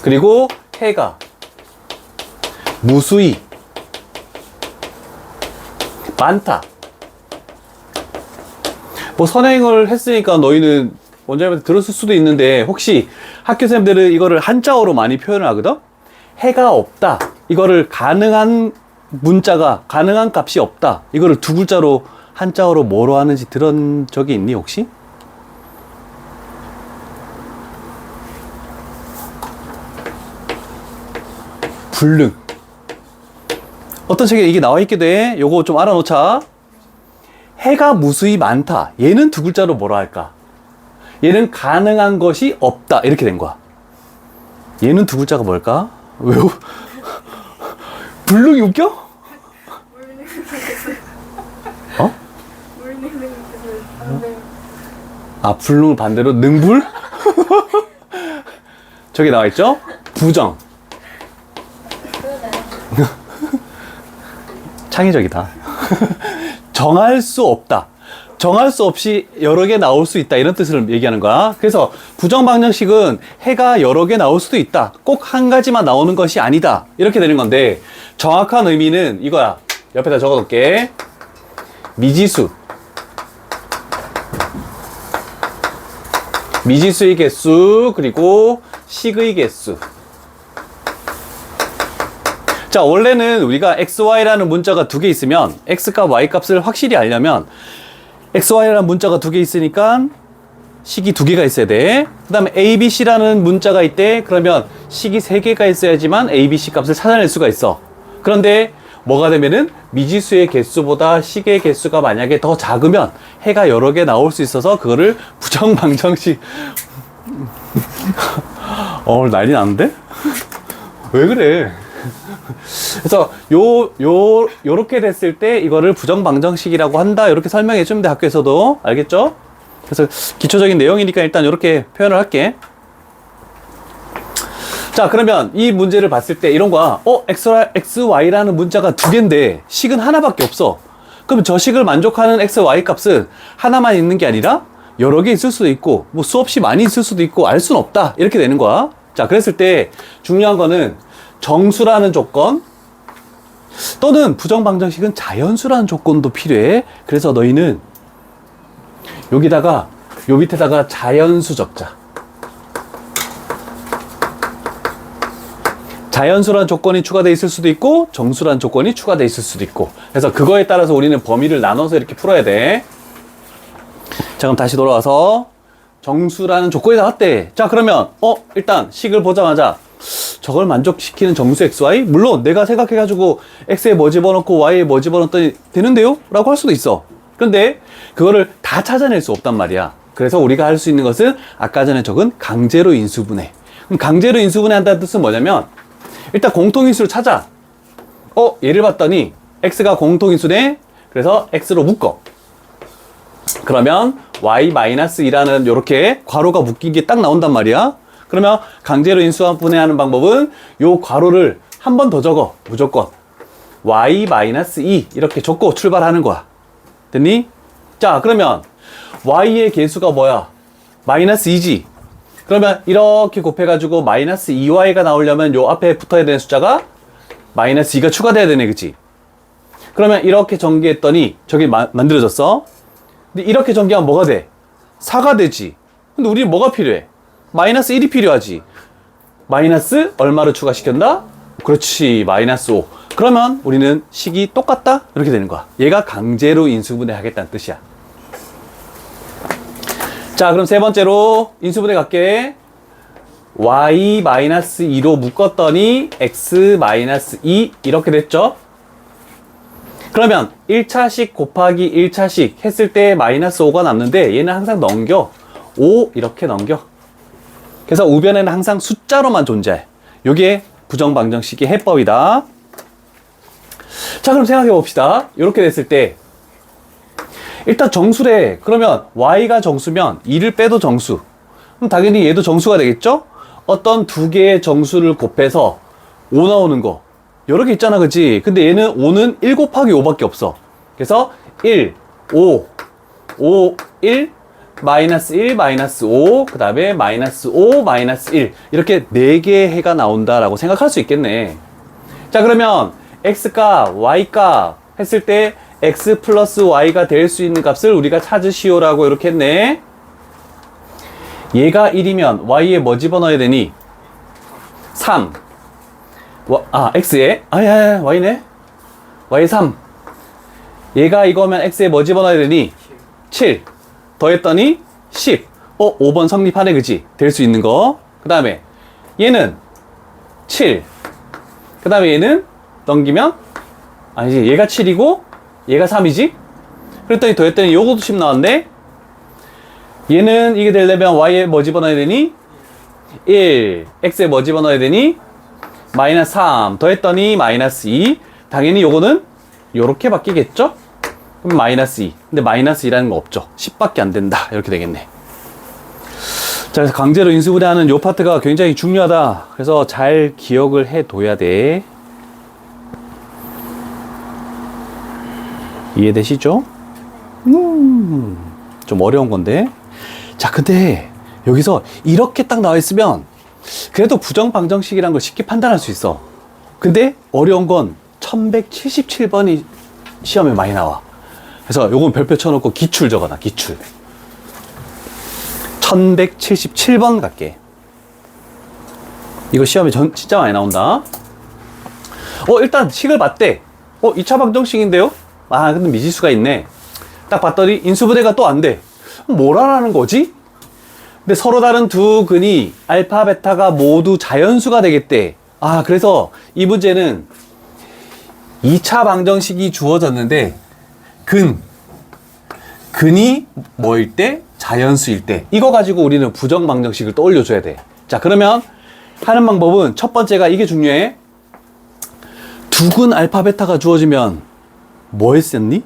Speaker 1: 그리고 해가 무수히 많다. 뭐 선행을 했으니까 너희는 원장님한테 들었을 수도 있는데, 혹시 학교생들은 이거를 한자어로 많이 표현을 하거든? 해가 없다. 이거를 가능한 문자가, 가능한 값이 없다. 이거를 두 글자로 한자어로 뭐로 하는지 들은 적이 있니, 혹시? 불능. 어떤 책에 이게 나와 있기도 해. 요거 좀 알아놓자. 해가 무수히 많다. 얘는 두 글자로 뭐라 할까? 얘는 가능한 것이 없다. 이렇게 된 거야. 얘는 두 글자가 뭘까? 왜요? 불능이 웃겨? 불능을 반대로 능불? 저기 나와 있죠? 부정. 창의적이다. 정할 수 없다. 정할 수 없이 여러 개 나올 수 있다. 이런 뜻을 얘기하는 거야. 그래서 부정방정식은 해가 여러 개 나올 수도 있다. 꼭 한 가지만 나오는 것이 아니다. 이렇게 되는 건데, 정확한 의미는 이거야. 옆에다 적어 놓을게. 미지수. 미지수의 개수, 그리고 식의 개수. 자, 원래는 우리가 XY라는 문자가 두 개 있으면, X값, Y값을 확실히 알려면, XY라는 문자가 두 개 있으니까, 식이 두 개가 있어야 돼. 그 다음에 ABC라는 문자가 있대. 그러면 식이 세 개가 있어야지만 ABC 값을 찾아낼 수가 있어. 그런데 뭐가 되면은 미지수의 개수보다 식의 개수가 만약에 더 작으면 해가 여러 개 나올 수 있어서 그거를 부정방정식. 난리 나는데? 왜 그래? 그래서 요렇게 됐을 때 이거를 부정방정식이라고 한다. 이렇게 설명해 주면 돼, 학교에서도. 알겠죠? 그래서 기초적인 내용이니까 일단 이렇게 표현을 할게. 자, 그러면 이 문제를 봤을 때 이런 거야. XY라는 문자가 두 개인데 식은 하나밖에 없어. 그럼 저 식을 만족하는 XY 값은 하나만 있는 게 아니라 여러 개 있을 수도 있고, 뭐 수없이 많이 있을 수도 있고, 알 수는 없다. 이렇게 되는 거야. 자, 그랬을 때 중요한 거는 정수라는 조건 또는 부정방정식은 자연수라는 조건도 필요해. 그래서 너희는 여기다가 요 밑에다가 자연수 적자. 자연수라는 조건이 추가되어 있을 수도 있고 정수라는 조건이 추가되어 있을 수도 있고, 그래서 그거에 따라서 우리는 범위를 나눠서 이렇게 풀어야 돼. 자, 그럼 다시 돌아와서 정수라는 조건이 나왔대. 자, 그러면 일단 식을 보자마자 저걸 만족시키는 정수 XY? 물론 내가 생각해가지고 X에 뭐 집어넣고 Y에 뭐 집어넣었더니 되는데요? 라고 할 수도 있어. 그런데 그거를 다 찾아낼 수 없단 말이야. 그래서 우리가 할 수 있는 것은 아까 전에 적은 강제로 인수분해. 그럼 강제로 인수분해 한다는 뜻은 뭐냐면 일단 공통인수를 찾아. 얘를 봤더니 X가 공통인수네. 그래서 X로 묶어. 그러면 Y-2라는 요렇게 괄호가 묶인 게 딱 나온단 말이야. 그러면 강제로 인수분해하는 방법은 요 괄호를 한 번 더 적어. 무조건 Y-2 이렇게 적고 출발하는 거야. 됐니? 자, 그러면 Y의 개수가 뭐야? -2지. 그러면 이렇게 곱해가지고 -2Y가 나오려면 요 앞에 붙어야 되는 숫자가 -2가 추가돼야 되네, 그치? 그러면 이렇게 전개했더니 저기 만들어졌어. 근데 이렇게 전개하면 뭐가 돼? 4가 되지. 근데 우리는 뭐가 필요해? -1이 필요하지. 마이너스 얼마를 추가시켰나? 그렇지, -5. 그러면 우리는 식이 똑같다? 이렇게 되는 거야. 얘가 강제로 인수분해 하겠다는 뜻이야. 자, 그럼 세 번째로 인수분해 갈게. Y-2로 묶었더니 X-2 이렇게 됐죠? 그러면 1차식 곱하기 1차식 했을 때 -5가 남는데 얘는 항상 넘겨. 5 이렇게 넘겨. 그래서 우변에는 항상 숫자로만 존재해. 요게 부정방정식의 해법이다. 자, 그럼 생각해 봅시다. 이렇게 됐을 때 일단 정수래. 그러면 Y가 정수면 2를 빼도 정수. 그럼 당연히 얘도 정수가 되겠죠? 어떤 두 개의 정수를 곱해서 5 나오는 거 여러 개 있잖아, 그치? 근데 얘는 5는 1 곱하기 5밖에 없어. 그래서 1, 5, 5, 1, -1, -5, 그 다음에 -5, -1 이렇게 4개의 해가 나온다라고 생각할 수 있겠네. 자, 그러면 X가 Y가 했을 때 X 플러스 Y가 될 수 있는 값을 우리가 찾으시오라고 이렇게 했네. 얘가 1이면 Y에 뭐 집어넣어야 되니? 3. X에 Y네. Y에 3. 얘가 이거면 X에 뭐 집어넣어야 되니? 7. 더했더니 10. 5번 성립하네, 그치? 될 수 있는 거. 그 다음에 얘는 7. 그 다음에 얘는 넘기면 아니지, 얘가 7이고 얘가 3이지? 그랬더니 더했더니 요것도 10 나왔네. 얘는 이게 되려면 Y에 뭐 집어넣어야 되니? 1. X에 뭐 집어넣어야 되니? -3. 더했더니 -2. 당연히 요거는 요렇게 바뀌겠죠? 그럼 -2. 근데 -2라는 거 없죠. 10밖에 안 된다. 이렇게 되겠네. 자, 그래서 강제로 인수분해하는 요 파트가 굉장히 중요하다. 그래서 잘 기억을 해둬야 돼. 이해되시죠? 좀 어려운 건데. 자, 근데 여기서 이렇게 딱 나와 있으면 그래도 부정방정식이라는 걸 쉽게 판단할 수 있어. 근데 어려운 건 1177번이 시험에 많이 나와. 그래서 요건 별표 쳐놓고 기출 적어놔, 기출. 1177번 갈게. 이거 시험에 진짜 많이 나온다. 일단 식을 봤대. 2차 방정식인데요? 근데 미지수가 있네. 딱 봤더니 인수분해가 또 안 돼. 뭐라는 거지? 근데 서로 다른 두 근이 알파, 베타가 모두 자연수가 되겠대. 그래서 이 문제는 2차 방정식이 주어졌는데 근이 뭐일 때? 자연수일 때. 이거 가지고 우리는 부정방정식을 떠올려줘야 돼. 자, 그러면 하는 방법은 첫 번째가 이게 중요해. 두근 알파 베타가 주어지면 뭐 했었니?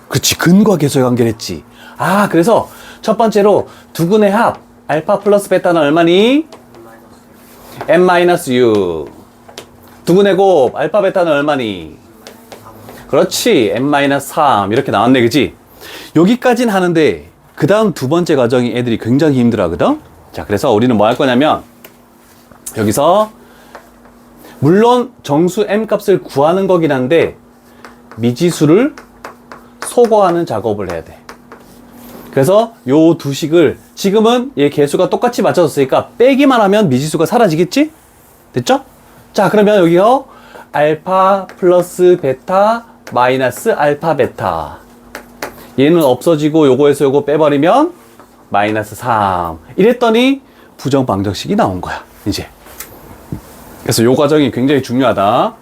Speaker 1: 그렇지, 근과 계수의 관계를 했지. 아, 그래서 첫 번째로 두근의 합 알파 플러스 베타는 얼마니? n-u. 두근의 곱 알파 베타는 얼마니? 그렇지, n-3 이렇게 나왔네, 그치? 여기까지는 하는데 그 다음 두 번째 과정이 애들이 굉장히 힘들어 하거든. 자, 그래서 우리는 뭐 할 거냐면 여기서 물론 정수 m 값을 구하는 거긴 한데 미지수를 소거하는 작업을 해야 돼. 그래서 요 두 식을 지금은 얘 개수가 똑같이 맞춰졌으니까 빼기만 하면 미지수가 사라지겠지? 됐죠? 자, 그러면 여기요 알파 플러스 베타 마이너스 알파 베타, 얘는 없어지고 요거에서 요거 빼버리면 마이너스 3 이랬더니 부정방정식이 나온 거야 이제. 그래서 요 과정이 굉장히 중요하다.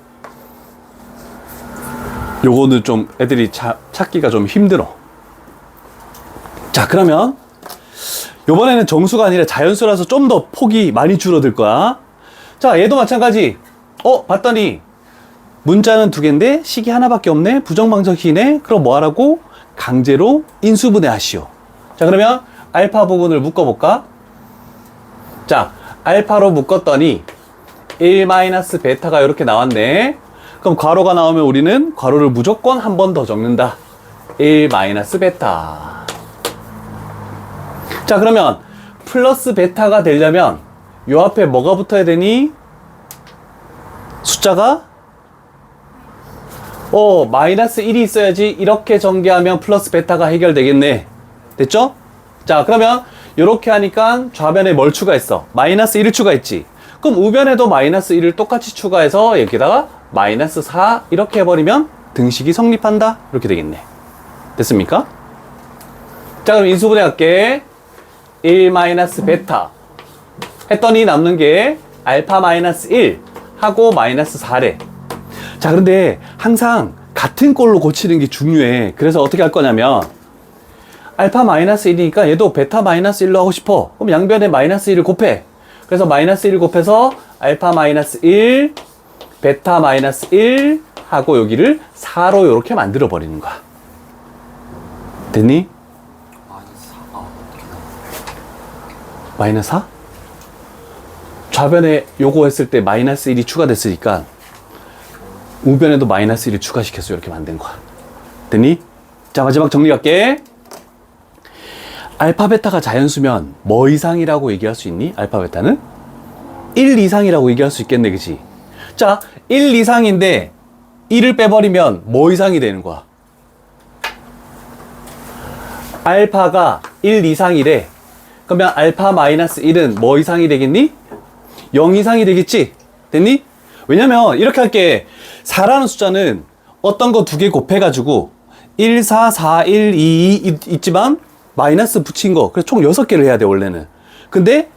Speaker 1: 요거는 좀 애들이 찾기가 좀 힘들어. 자, 그러면 요번에는 정수가 아니라 자연수라서 좀 더 폭이 많이 줄어들 거야. 자, 얘도 마찬가지. 봤더니 문자는 두 개인데 식이 하나밖에 없네. 부정방정식이네. 그럼 뭐 하라고? 강제로 인수분해 하시오. 자, 그러면 알파 부분을 묶어볼까? 자, 알파로 묶었더니 1 마이너스 베타가 이렇게 나왔네. 그럼 괄호가 나오면 우리는 괄호를 무조건 한 번 더 적는다. 1 마이너스 베타. 자, 그러면 플러스 베타가 되려면 요 앞에 뭐가 붙어야 되니? 숫자가 마이너스 1이 있어야지. 이렇게 전개하면 플러스 베타가 해결되겠네. 됐죠? 자, 그러면 이렇게 하니까 좌변에 뭘 추가했어? 마이너스 1을 추가했지. 그럼 우변에도 마이너스 1을 똑같이 추가해서 여기다가 마이너스 4 이렇게 해버리면 등식이 성립한다. 이렇게 되겠네. 됐습니까? 자, 그럼 인수분해 할게. 1 마이너스 베타 했더니 남는 게 알파 마이너스 1 하고 마이너스 4래. 자, 그런데 항상 같은 꼴로 고치는 게 중요해. 그래서 어떻게 할 거냐면 알파 마이너스 1이니까 얘도 베타 마이너스 1로 하고 싶어. 그럼 양변에 마이너스 1을 곱해. 그래서 마이너스 1을 곱해서 알파 마이너스 1 베타 마이너스 1 하고 여기를 4로 이렇게 만들어 버리는 거야. 됐니? 마이너스 4? 좌변에 요거 했을 때 마이너스 1이 추가됐으니까 우변에도 마이너스 1을 추가시켜서 이렇게 만든 거야. 됐니? 자, 마지막 정리할게. 알파 베타가 자연수면 뭐 이상이라고 얘기할 수 있니? 알파 베타는 1 이상이라고 얘기할 수 있겠네, 그치? 자, 1 이상인데 1을 빼버리면 뭐 이상이 되는 거야? 알파가 1 이상이래. 그러면 알파 마이너스 1은 뭐 이상이 되겠니? 0 이상이 되겠지? 됐니? 왜냐면 이렇게 할게. 4라는 숫자는 어떤 거 두 개 곱해가지고 1, 4, 4, 1, 2 있지만 마이너스 붙인 거. 그래서 총 6개를 해야 돼, 원래는. 근데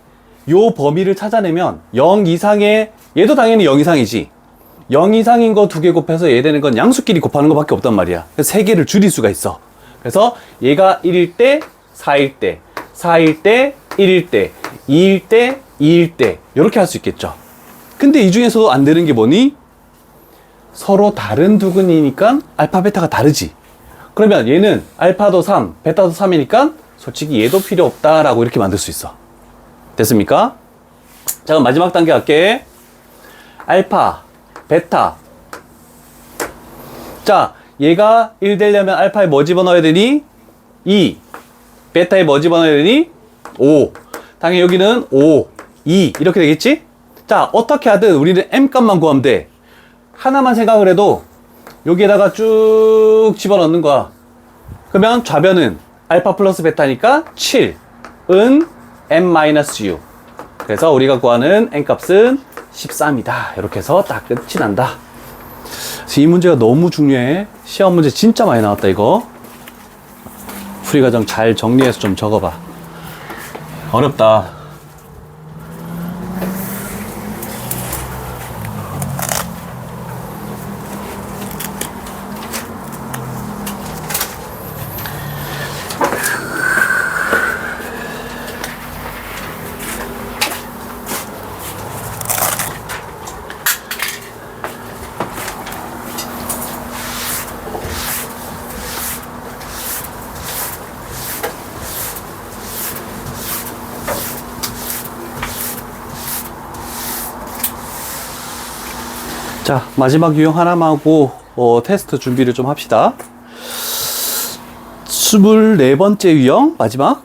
Speaker 1: 요 범위를 찾아내면 0 이상의, 얘도 당연히 0 이상이지. 0 이상인 거 두 개 곱해서 얘 되는 건 양수끼리 곱하는 거밖에 없단 말이야. 그래서 3개를 줄일 수가 있어. 그래서 얘가 1일 때, 4일 때, 4일 때, 1일 때, 2일 때, 2일 때 이렇게 할 수 있겠죠. 근데 이 중에서도 안 되는 게 뭐니? 서로 다른 두근이니까 알파 베타가 다르지. 그러면 얘는 알파도 3, 베타도 3이니까 솔직히 얘도 필요 없다라고 이렇게 만들 수 있어. 됐습니까? 자, 그럼 마지막 단계 갈게. 알파, 베타. 자, 얘가 1 되려면 알파에 뭐 집어넣어야 되니? 2. 베타에 뭐 집어넣어야 되니? 5. 당연히 여기는 5, 2 이렇게 되겠지? 자, 어떻게 하든 우리는 m 값만 구하면 돼. 하나만 생각을 해도 여기에다가 쭉 집어넣는 거야. 그러면 좌변은 알파 플러스 베타니까 7은 m-u. 그래서 우리가 구하는 n 값은 13이다. 이렇게 해서 딱 끝이 난다. 그래서 이 문제가 너무 중요해. 시험 문제 진짜 많이 나왔다, 이거. 풀이 과정 잘 정리해서 좀 적어봐. 어렵다. 자, 마지막 유형 하나만 하고 테스트 준비를 좀 합시다. 24번째 유형 마지막.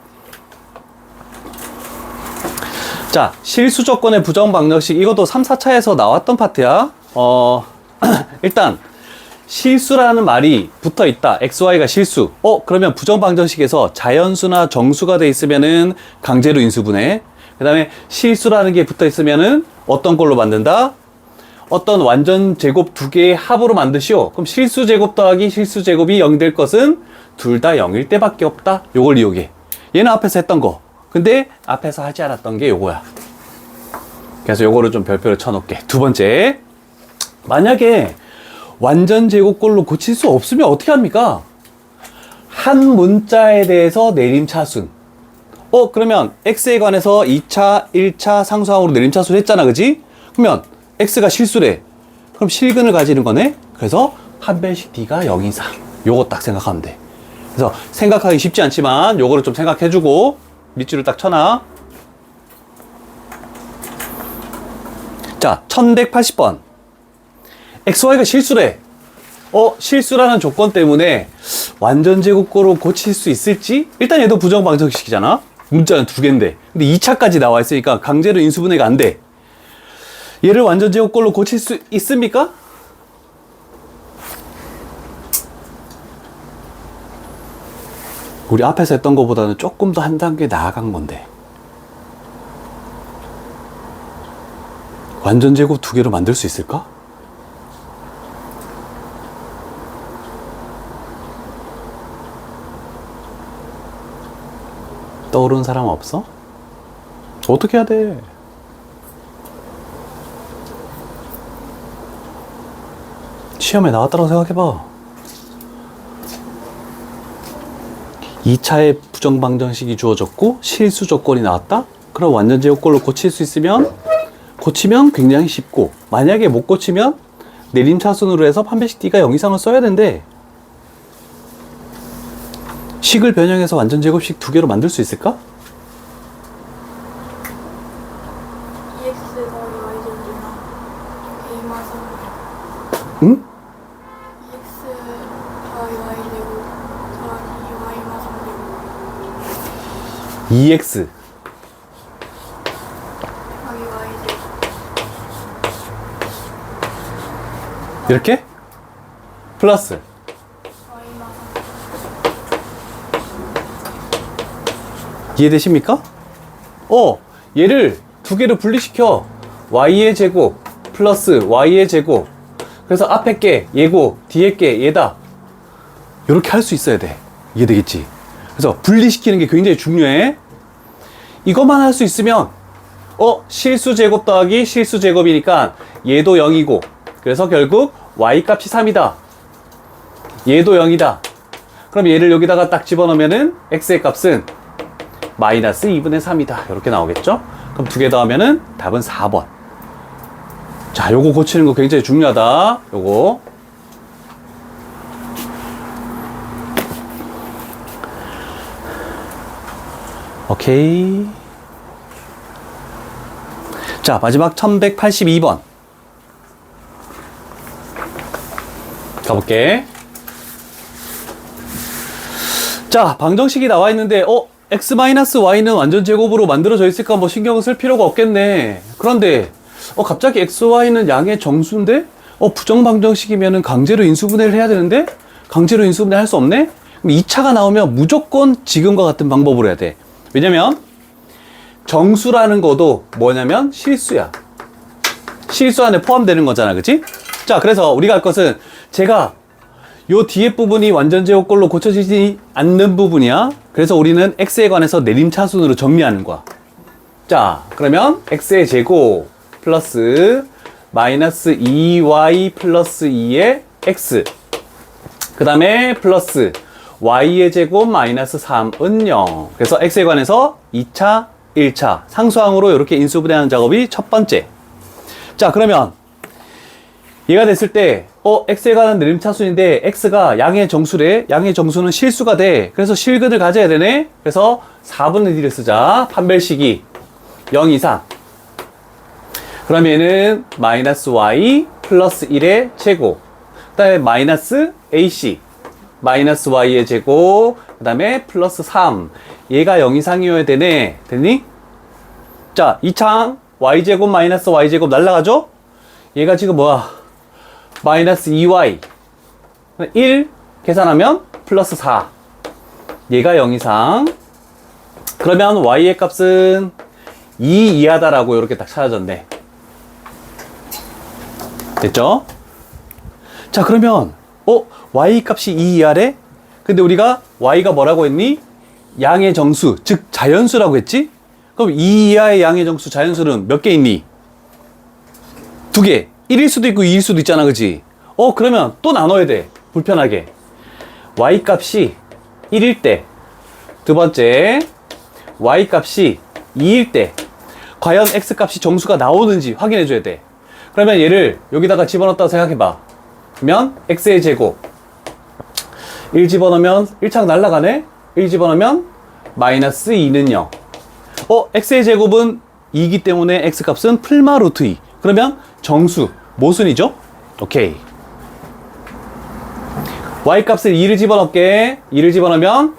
Speaker 1: 자, 실수 조건의 부정 방정식. 이것도 3, 4차에서 나왔던 파트야. 일단 실수라는 말이 붙어 있다. XY가 실수. 그러면 부정 방정식에서 자연수나 정수가 돼 있으면은 강제로 인수분해. 그 다음에 실수라는 게 붙어 있으면은 어떤 걸로 만든다? 어떤 완전 제곱 두 개의 합으로 만드시오. 그럼 실수 제곱 더하기 실수 제곱이 0이 될 것은 둘 다 0일 때밖에 없다. 요걸 이용해. 얘는 앞에서 했던 거. 근데 앞에서 하지 않았던 게 요거야. 그래서 요거를 좀 별표를 쳐놓을게. 두 번째. 만약에 완전 제곱꼴로 고칠 수 없으면 어떻게 합니까? 한 문자에 대해서 내림차순. 그러면 x에 관해서 2차, 1차 상수항으로 내림차순 했잖아. 그지? 그러면 x가 실수래. 그럼 실근을 가지는 거네. 그래서 한 변씩 d가 0 이상. 요거 딱 생각하면 돼. 그래서 생각하기 쉽지 않지만 요거를 좀 생각해주고 밑줄을 딱 쳐놔. 자, 1180번. XY가 실수래. 실수라는 조건 때문에 완전 제곱꼴로 고칠 수 있을지? 일단 얘도 부정 방정식이잖아. 문자는 두 개인데. 근데 2차까지 나와 있으니까 강제로 인수분해가 안 돼. 얘를 완전 제곱꼴로 고칠 수 있습니까? 우리 앞에서 했던 것보다는 조금 더 한 단계 나아간 건데. 완전 제곱 두 개로 만들 수 있을까? 떠오르는 사람 없어? 어떻게 해야 돼? 시험에 나왔다고 생각해봐. 2차에 부정방정식이 주어졌고 실수 조건이 나왔다? 그럼 완전 제곱꼴로 고칠 수 있으면 고치면 굉장히 쉽고, 만약에 못 고치면 내림차순으로 해서 판별식 d가 0 이상을 써야 된대. 식을 변형해서 완전 제곱식 두 개로 만들 수 있을까?
Speaker 3: EX 더하기 Y 제곱이나 A만 3
Speaker 1: 응?
Speaker 3: EX 더하기 Y 제곱 더하기 Y만 3
Speaker 1: EX
Speaker 3: 더하기 Y 제곱
Speaker 1: 이렇게? 플러스
Speaker 3: Y만 3
Speaker 1: 이해되십니까? 얘를 두 개로 분리시켜. y의 제곱 플러스 y의 제곱. 그래서 앞에 게 얘고 뒤에 게 얘다. 이렇게 할 수 있어야 돼. 이해되겠지? 그래서 분리시키는 게 굉장히 중요해. 이것만 할 수 있으면 실수 제곱 더하기 실수 제곱이니까 얘도 0이고, 그래서 결국 y 값이 3이다. 얘도 0이다. 그럼 얘를 여기다가 딱 집어넣으면은 x의 값은 마이너스 2분의 3이다. 이렇게 나오겠죠? 그럼 두 개 더하면은 답은 4번. 자, 요거 고치는 거 굉장히 중요하다. 요거. 오케이. 자, 마지막 1182번. 가볼게. 자, 방정식이 나와 있는데, x-y는 완전 제곱으로 만들어져 있을까 뭐 신경 쓸 필요가 없겠네. 그런데 갑자기 xy는 양의 정수인데 부정 방정식이면은 강제로 인수분해를 해야 되는데 강제로 인수분해 할 수 없네. 그럼 2차가 나오면 무조건 지금과 같은 방법으로 해야 돼. 왜냐면 정수라는 것도 뭐냐면 실수야. 실수 안에 포함되는 거잖아. 그치? 자, 그래서 우리가 할 것은 제가 요 뒤에 부분이 완전 제곱꼴로 고쳐지지 않는 부분이야. 그래서 우리는 x에 관해서 내림차순으로 정리하는 거야. 자, 그러면 x의 제곱 플러스 마이너스 2y 플러스 2의 x, 그 다음에 플러스 y의 제곱 마이너스 3은 0. 그래서 x에 관해서 2차, 1차 상수항으로 이렇게 인수분해하는 작업이 첫 번째. 자, 그러면 얘가 됐을 때 x에 관한 내림차순인데 x가 양의 정수래. 양의 정수는 실수가 돼. 그래서 실근을 가져야 되네. 그래서 4분의 d를 쓰자. 판별식이 0 이상. 그러면은 마이너스 y 플러스 1의 제곱. 그 다음에 마이너스 AC. 마이너스 Y의 제곱. 그 다음에 플러스 3. 얘가 0 이상이어야 되네. 됐니? 자, 이 창 Y제곱 마이너스 Y제곱 날라가죠? 얘가 지금 뭐야? 마이너스 2Y. 1 계산하면 플러스 4. 얘가 0 이상. 그러면 Y의 값은 2 이하다라고 이렇게 딱 찾아졌네. 됐죠? 자, 그러면 Y 값이 2 이하래? 근데 우리가 Y가 뭐라고 했니? 양의 정수, 즉 자연수라고 했지? 그럼 2 이하의 양의 정수 자연수는 몇 개 있니? 2개. 1일 수도 있고 2일 수도 있잖아, 그치? 그러면 또 나눠야 돼. 불편하게. Y 값이 1일 때. 두 번째, Y 값이 2일 때. 과연 X 값이 정수가 나오는지 확인해 줘야 돼. 그러면 얘를 여기다가 집어넣었다고 생각해봐. 그러면 X의 제곱. 1 집어넣으면 1창 날라가네? 1 집어넣으면 마이너스 2는 0. X의 제곱은 2이기 때문에 X 값은 풀마 루트 2. 그러면 정수, 모순이죠? 오케이. Y 값을 2를 집어넣게. 2를 집어넣으면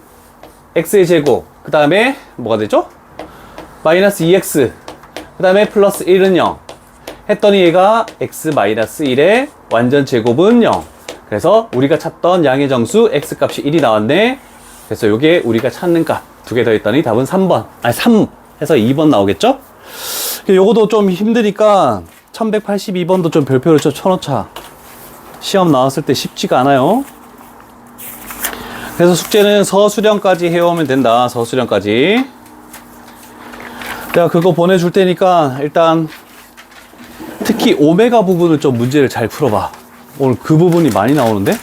Speaker 1: X의 제곱. 그 다음에 뭐가 되죠? 마이너스 2X. 그 다음에 플러스 1은 0. 했더니 얘가 X 마이너스 1의 완전 제곱은 0. 그래서 우리가 찾던 양의 정수 X 값이 1이 나왔네. 그래서 요게 우리가 찾는 값 두 개 더 했더니 답은 3번. 아니 3 해서 2번 나오겠죠? 요거도 좀 힘드니까 1182번도 좀 별표를 좀 쳐놓자. 시험 나왔을 때 쉽지가 않아요. 그래서 숙제는 서술형까지 해오면 된다. 서술형까지. 내가 그거 보내줄 테니까 일단 특히 오메가 부분을 좀 문제를 잘 풀어봐. 오늘 그 부분이 많이 나오는데?